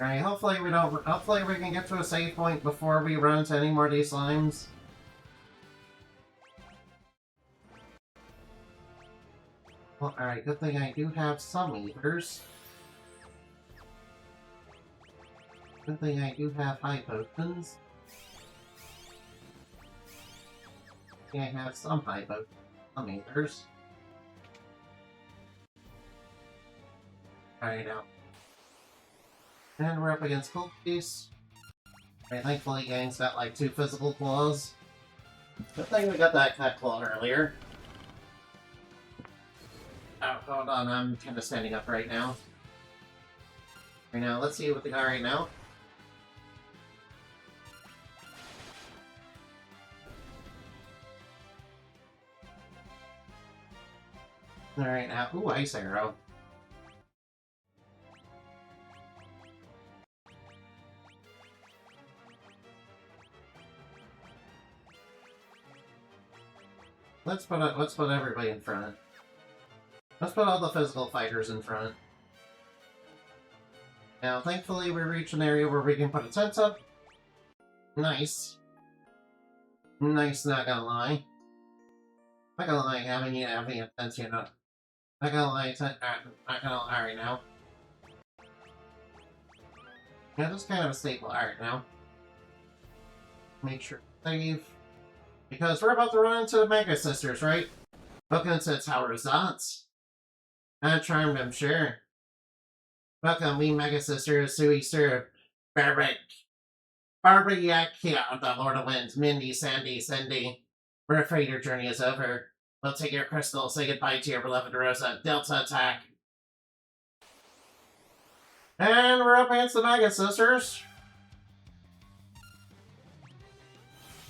Alright, hopefully we can get to a save point before we run into any more of these slimes. Well, alright, good thing I do have some eaters. Good thing I do have high potions. I have some high potions, some eaters. Alright, now. And we're up against Cold Piece. Alright, thankfully Gang's got like 2 physical claws. Good thing we got that cat claw earlier. Oh, hold on, I'm kind of standing up right now. Right now, let's see what they got right now. Alright, now, ooh, Ice Arrow. Let's put everybody in front. Let's put all the physical fighters in front. Now, thankfully, we reach an area where we can put a tent up. Nice. Nice, not gonna lie. Not gonna lie, having a tent, you know. Not gonna lie, not gonna lie right now. Yeah, this is kind of a staple art now. Make sure to save. Because we're about to run into the Mega Sisters, right? Welcome to Tower Results. Not charmed, I'm sure. Welcome, we Mega Sisters, to Easter Barbaria, the Lord of Winds, Mindy, Sandy, Cindy. We're afraid your journey is over. We'll take your crystal, say goodbye to your beloved Rosa. Delta attack. And we're up against the Mega Sisters.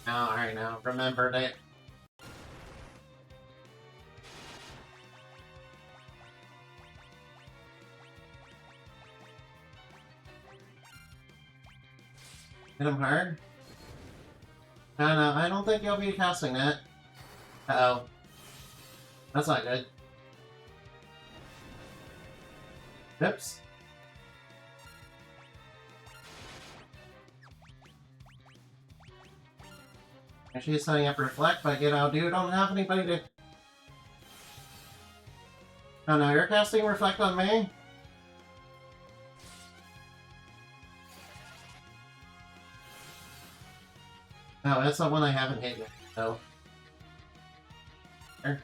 Alright, now, remember that. Hit him hard? No, I don't think you'll be casting that. Uh-oh. That's not good. Oops. And she's setting up Reflect, but you know, dude, don't have anybody to... Oh no, you're casting Reflect on me? No, that's the one I haven't hit yet, so... There.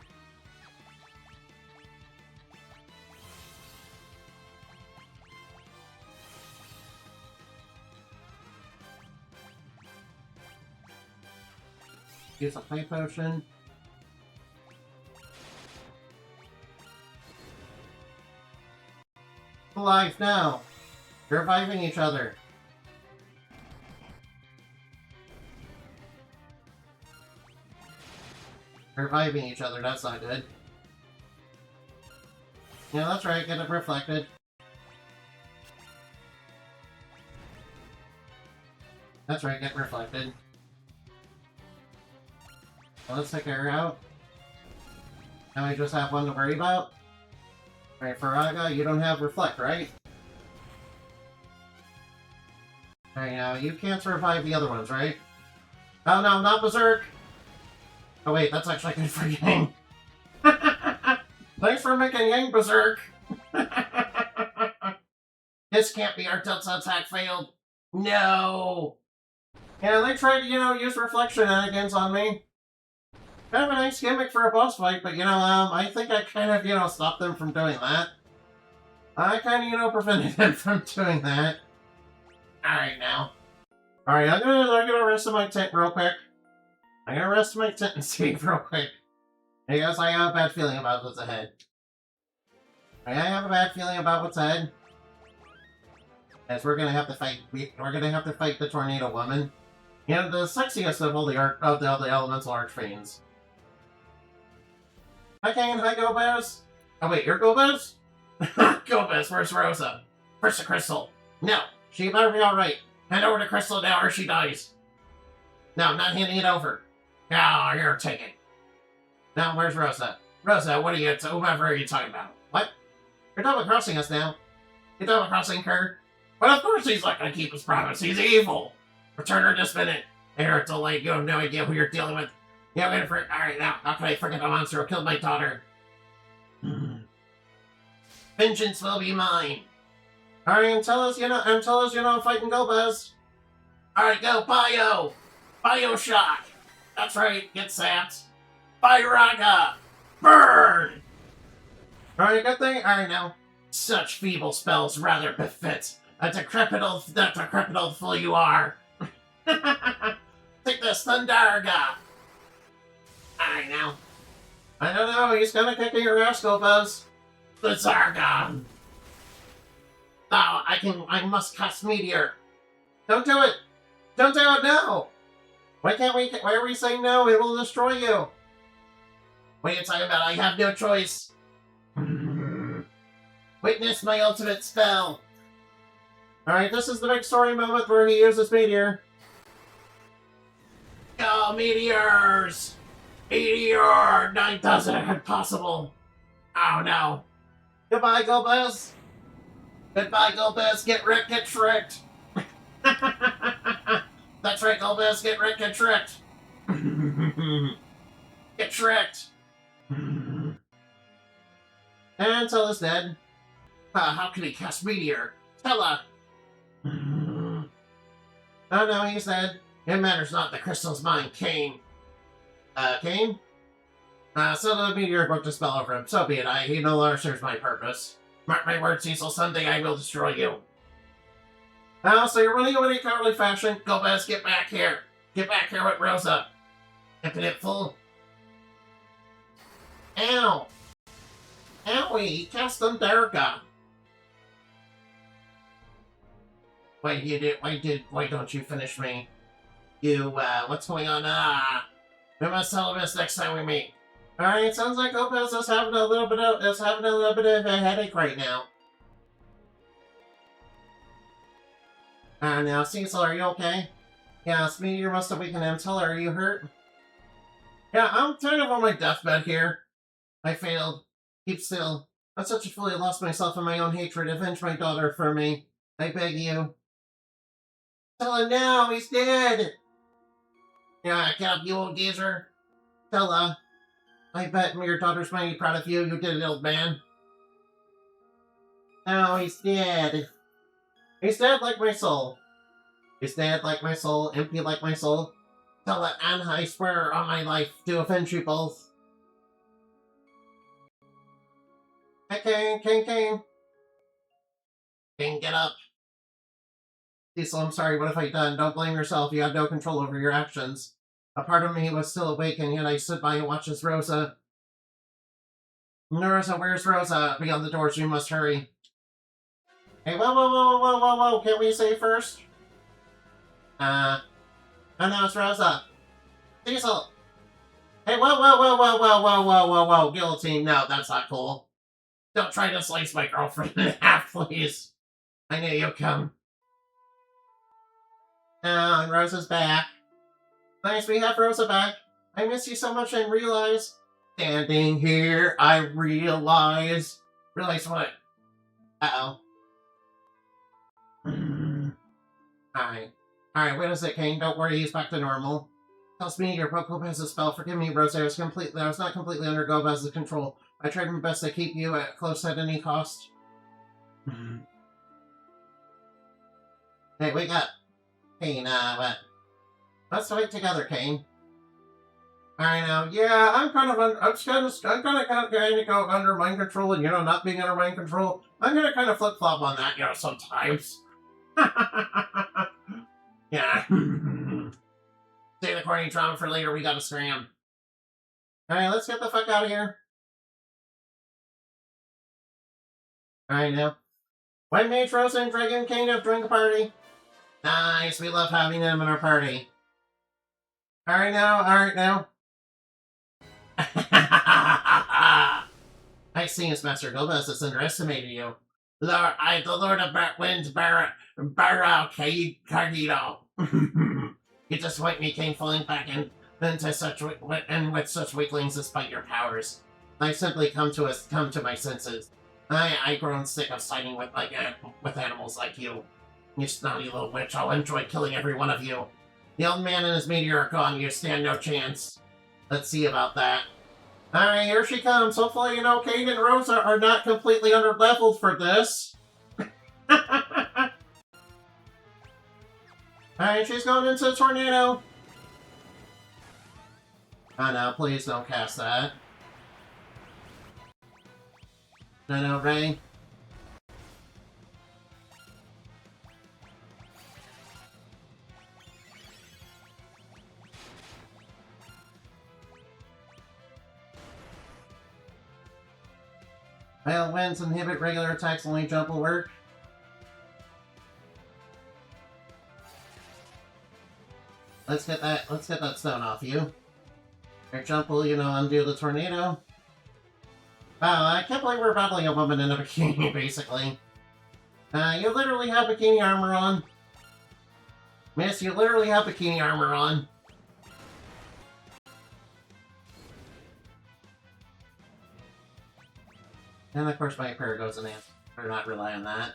Use a High Potion. Alive now! You're reviving each other. Reviving each other, that's not good. Yeah, that's right, get it reflected. That's right, get reflected. Let's take her out. Now we just have one to worry about. Alright, Faraga, you don't have Reflect, right? Alright, now you can't survive the other ones, right? Oh no, not Berserk! Oh wait, that's actually good for Yang. Thanks for making Yang Berserk! This can't be our Delta attack failed. No! Yeah, they tried to, use reflection shenanigans on me. Kind of a nice gimmick for a boss fight, but, I think I kind of, stopped them from doing that. I kind of, prevented them from doing that. Alright, now. Alright, I'm gonna rest in my tent real quick. I'm gonna rest in my tent and save real quick. Because I have a bad feeling about what's ahead. I have a bad feeling about what's ahead. As we're gonna have to fight, we're gonna have to fight the Tornado Woman. The sexiest of all the elemental archfiends. Hi, Kane. Hi, Gobez. Oh wait, you're Gobez? Gobez, where's Rosa? Where's the crystal? No, she better be alright. Hand over the crystal now or she dies. No, not handing it over. Oh, you're taking. Now, where's Rosa? Rosa, what are you, whoever are you talking about? What? You're double crossing us now. You're double crossing her? But of course he's not gonna keep his promise. He's evil. Return her this minute. You're too late. You have no idea who you're dealing with. Yeah, wait for it. Alright, now. How can I forget the monster who killed my daughter? Vengeance will be mine. Alright, until us, fighting Gobez. Alright, go, Bio! Bioshock! That's right, get sapped. Byraga! Burn! Alright, good thing. Alright, now. Such feeble spells rather befit a decrepit old fool you are. Take this, Thundarga! Alright, now. I don't know, he's gonna kick your ass, Gobez. The Zargon! Oh, I must cast Meteor. Don't do it! Don't do it, no! Why are we saying no? It will destroy you! What are you talking about? I have no choice! Witness my ultimate spell! Alright, this is the big story moment where he uses Meteor. Oh, meteors! Meteor! 9,000 impossible! Oh no. Goodbye, Gobez! Goodbye, Gobez! Get wrecked, get tricked! That's right, Gobez! Get wrecked, get tricked! Get tricked! And Tella's dead. How can he cast Meteor? Tella! Oh no, he's dead. It matters not, the crystal's mine, Kane. Kane? So the meteor broke the spell over him. So be it, he no longer serves my purpose. Mark my words, Cecil, someday I will destroy you. Oh, so you're running away in cowardly fashion? Gobez, get back here. Get back here with Rosa. Impotent fool. Ow. Owie, he cast Thundarga. Why don't you finish me? You, what's going on? We must settle this next time we meet. Alright, sounds like Gobez is having a little bit of a headache right now. Now, Cecil, are you okay? Yeah, Meteor must have weakened him. Tell her, are you hurt? Yeah, I'm kind of on my deathbed here. I failed. Keep still. I'm such a fool, I lost myself in my own hatred. Avenge my daughter for me. I beg you. Tell her now, he's dead! Yeah, get up, you old geezer. Tell her. I bet your daughter's mighty proud of you. You did it, old man. Oh, he's dead. He's dead like my soul. He's dead like my soul, empty like my soul. Tell it, and I swear on my life to avenge you both. Hey, Kane. Kane, get up. Cecil, I'm sorry, what have I done? Don't blame yourself, you had no control over your actions. A part of me was still awake, and yet I stood by and watched as Rosa... Rosa, where's Rosa? Beyond the doors, we must hurry. Hey, whoa, can we say first? Oh no, it's Rosa. Cecil! Hey, whoa, guillotine, no, that's not cool. Don't try to slice my girlfriend in half, please. I knew you'd come. Oh, and Rosa's back. Nice, we have Rosa back. I miss you so much and realize. Standing here, I realize. Realize what? Uh-oh. Alright. Alright, what is it, Kane? Don't worry, he's back to normal. Tells me your Poco has a spell. Forgive me, Rose. I was not completely under Gomez's control. I tried my best to keep you close at any cost. Hey, wake up. Kane, what? Let's fight together, Kane. Alright now, yeah, I'm gonna go under mind control and, not being under mind control. I'm gonna kind of flip-flop on that, sometimes. Yeah. Save the corny drama for later, we gotta scram. Alright, let's get the fuck out of here. Alright now. White Mage, Rose, and Dragon King have joined the party. Nice, we love having them in our party. Alright now. I see, Master Gomez has underestimated you. The Lord of Winds, Barra Cardito. You just wiped me, came falling back into such with such weaklings despite your powers. I simply come to my senses. I've grown sick of siding with animals like you. You snotty little witch, I'll enjoy killing every one of you. The old man and his meteor are gone, you stand no chance. Let's see about that. Alright, here she comes. Hopefully, Kate and Rosa are not completely under-leveled for this. Alright, she's going into a tornado. Oh no, please don't cast that. No, Ray. Well, winds inhibit regular attacks, only jump will work. Let's get that stone off you. Your jump will, undo the tornado. Wow, I can't believe we're battling a woman in a bikini, basically. You literally have bikini armor on. Miss, you literally have bikini armor on. And of course my prayer goes in answer. Better not rely on that.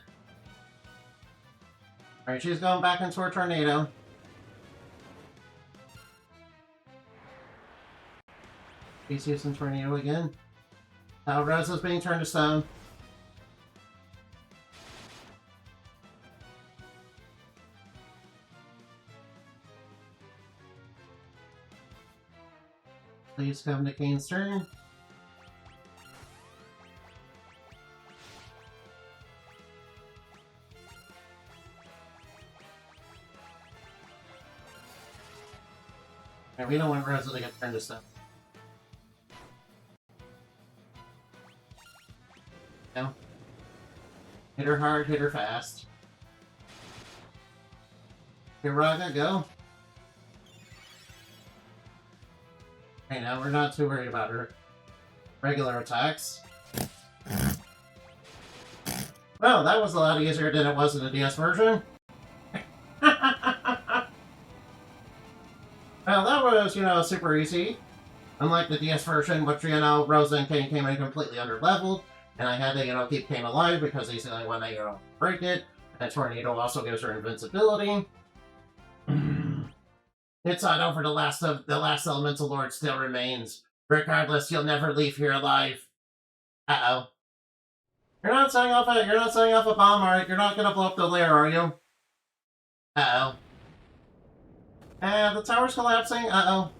Alright, she's going back into her tornado. She's using tornado again. Rosa's being turned to stone. Please come to Kane's turn. And we don't want Rosa to get turned to stone. No. Hit her hard, hit her fast. Here, Raga, go. Okay, now we're not too worried about her regular attacks. Well, that was a lot easier than it was in the DS version. Well, that was, super easy. Unlike the DS version, which, Rosa and Kane came in completely under-leveled. And I had to, keep Kane alive because he's the only one that, break it. And Tornado also gives her invincibility. It's not over. The last elemental lord still remains. Regardless, you'll never leave here alive. Uh-oh. You're not setting off a bomb, alright? You're not gonna blow up the lair, are you? Uh-oh. The tower's collapsing. Uh-oh.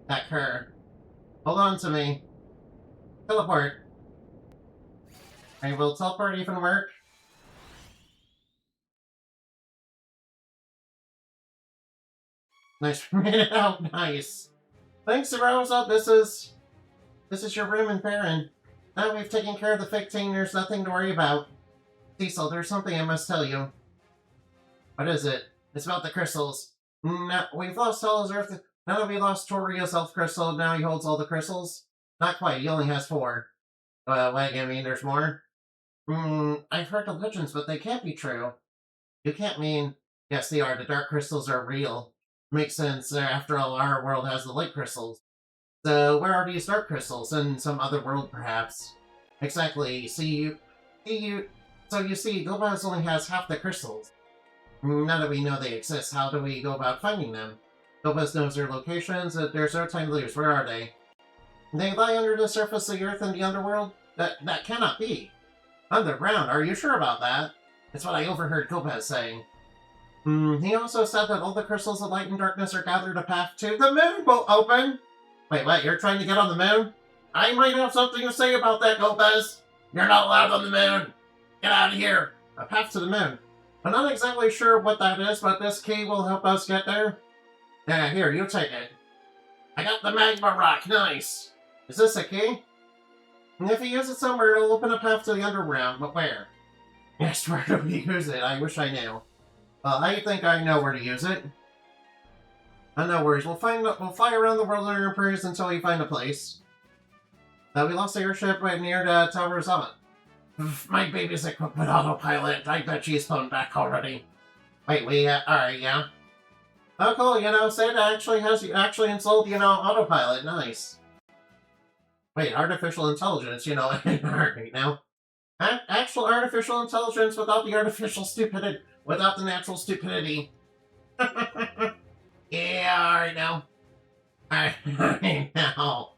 That cur. Hold on to me. Teleport. Alright, will teleport even work? Nice, made it out, nice. Thanks, Rosa. This is your room in Baron. Now we've taken care of the 15, there's nothing to worry about. Cecil, there's something I must tell you. What is it? It's about the crystals. No, we've lost all his earth. Now that we lost Torio's elf crystal, now he holds all the crystals? Not quite, he only has 4. Wait, I mean, there's more? I've heard the legends, but they can't be true. You can't mean... Yes, they are. The dark crystals are real. Makes sense. After all, our world has the light crystals. So where are these dark crystals? In some other world, perhaps? Exactly. So you see, Gobaz only has half the crystals. Now that we know they exist, how do we go about finding them? Gobaz knows their locations. There's no time to lose. Where are they? They lie under the surface of the earth in the underworld? That cannot be. Underground? Are you sure about that? It's what I overheard Gobaz saying. He also said that all the crystals of light and darkness are gathered a path to the moon will open. Wait, what? You're trying to get on the moon? I might have something to say about that, Gopez. You're not allowed on the moon. Get out of here. A path to the moon. I'm not exactly sure what that is, but this key will help us get there. Yeah, here, you take it. I got the magma rock. Nice. Is this a key? And if you use it somewhere, it'll open a path to the underground, but where? Yes, where do we use it? I wish I knew. Well, I think I know where to use it. No worries. We'll fly around the world in our prayers until we find a place. We lost the airship right near the Tower of Summit. My baby's equipped with autopilot. I bet she's flown back already. Wait, alright, yeah. Oh, cool, Sid actually installed, autopilot. Nice. Wait, artificial intelligence, alright, now. Actual artificial intelligence without the artificial stupidity, without the natural stupidity. Yeah, alright now. Alright now.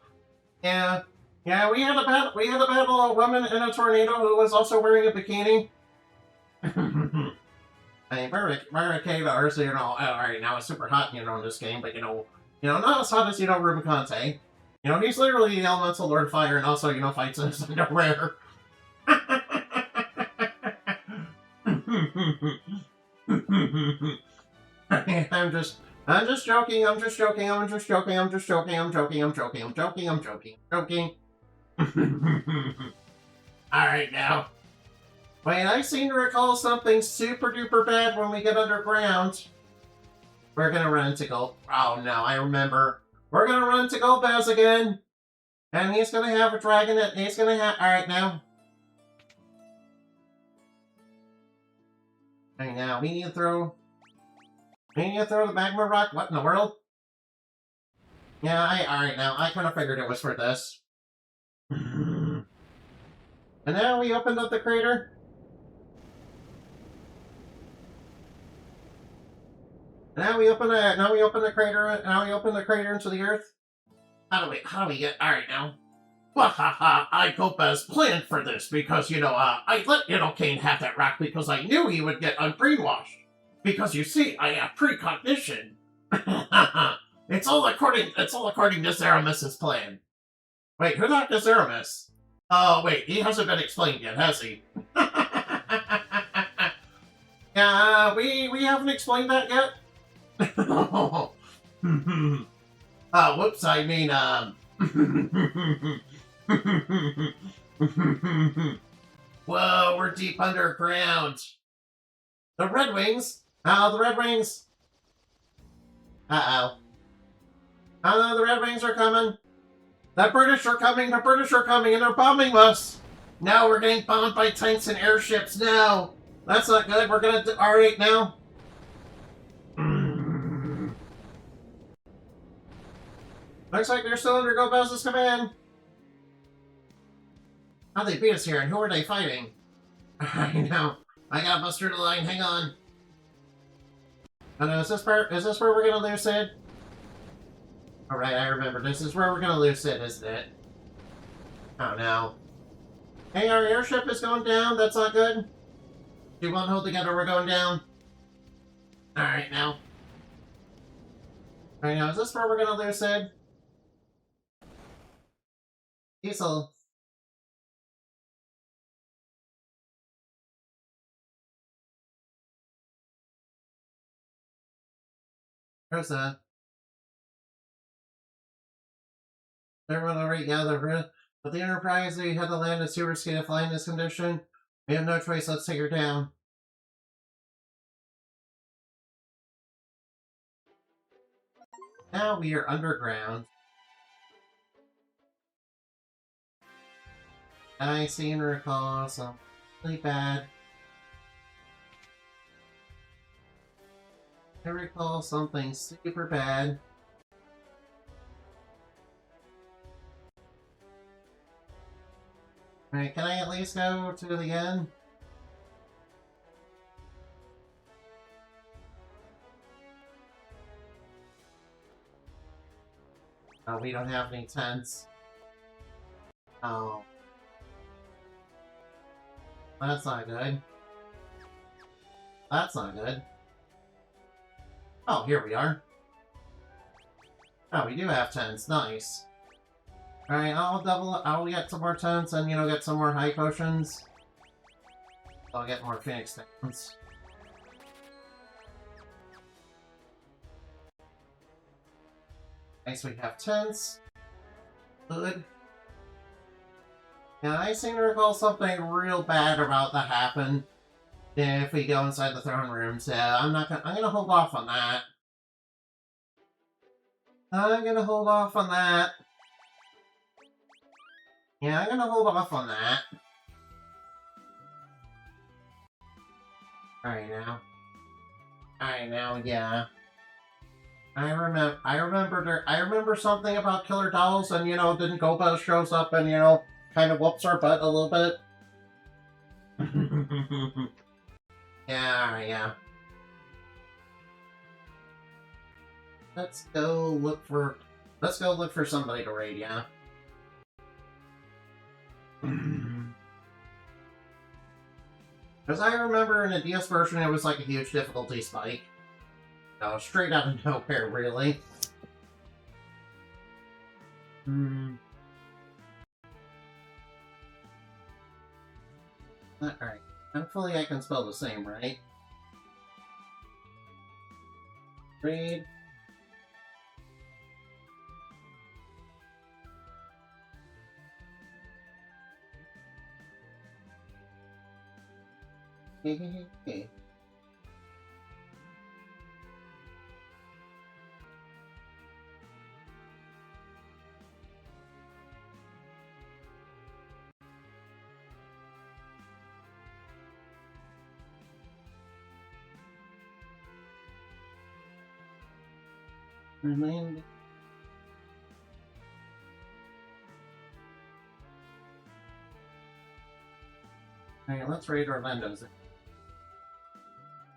Yeah, we had a battle a woman in a tornado who was also wearing a bikini. I mean, Barricade so alright, now it's super hot, in this game, but not as hot as, Rubicante. He's literally the elemental Lord Fire and also, fights in his underwear. I'm just joking. Alright now. Wait, I seem to recall something super duper bad when we get underground. We're gonna run into Oh no, I remember. We're gonna run into Golbaz again. And he's gonna have a dragon alright now. Alright now, we need to throw the magma rock. What in the world? Yeah, alright now. I kind of figured it was for this. And now we opened up the crater. Now we open the crater into the earth. How do we get? Alright now. Wahaha! I hope as planned for this because I let Kane have that rock because I knew he would get unbrainwashed. Because you see, I have precognition. It's all according to Zeramus's plan. Wait, who the heck is Zeramus? Oh wait, he hasn't been explained yet, has he? Yeah, we haven't explained that yet. Whoops, I mean, Whoa, we're deep underground. The Red Wings? The Red Wings. Uh-oh. The Red Wings are coming. The British are coming, and they're bombing us. Now we're getting bombed by tanks and airships. No. That's not good. We're gonna R8 now. Looks like they're still under Gobaz's command. How'd they beat us here, and who are they fighting? I know. I got busted the line. Hang on. Oh no, is this where we're gonna lose Sid? Alright, I remember. This is where we're gonna lose Sid, isn't it? Oh no. Hey, our airship is going down. That's not good. We won't hold together. We're going down. Alright, now. Alright, now, is this where we're gonna lose Sid? Diesel. Rosa. Everyone already gathered, but the Enterprise, we had to land is too risky to fly in this condition. We have no choice, let's take her down. Now we are underground. I seem to recall some really bad. I recall something super bad. Alright, can I at least go to the end? Oh, we don't have any tents. Oh. That's not good. That's not good. Oh, here we are. Oh, we do have tents. Nice. Alright, I'll get some more tents and, you know, get some more high potions. I'll get more Phoenix Stones. Nice, we have tents. Good. Yeah, I seem to recall something real bad about that happen if we go inside the throne room, so I'm gonna hold off on that. I'm gonna hold off on that. Yeah, I'm gonna hold off on that. Alright now. Alright now, yeah. I remember something about killer dolls, and you know, then Gobo shows up and you know, kind of whoops our butt a little bit. Yeah, alright, yeah. Let's go look for somebody to raid, yeah. Because I remember in the DS version it was like a huge difficulty spike. No, straight out of nowhere, really. Alright. Hopefully I can spell the same, right? Raid. Okay. Remind. Alright, let's raid Orlando's.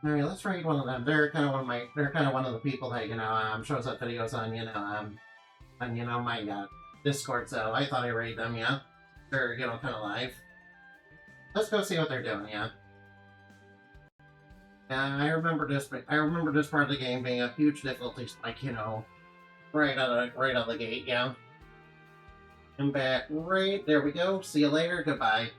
Alright, let's raid one of them. They're kind of one of the people that, you know, shows up videos on, you know, my Discord, so I thought I'd raid them, yeah. They're, you know, kind of live. Let's go see what they're doing, yeah. Yeah, I remember this part of the game being a huge difficulty spike, you know, right out of the gate, yeah. I'm back right there we go. See you later, goodbye.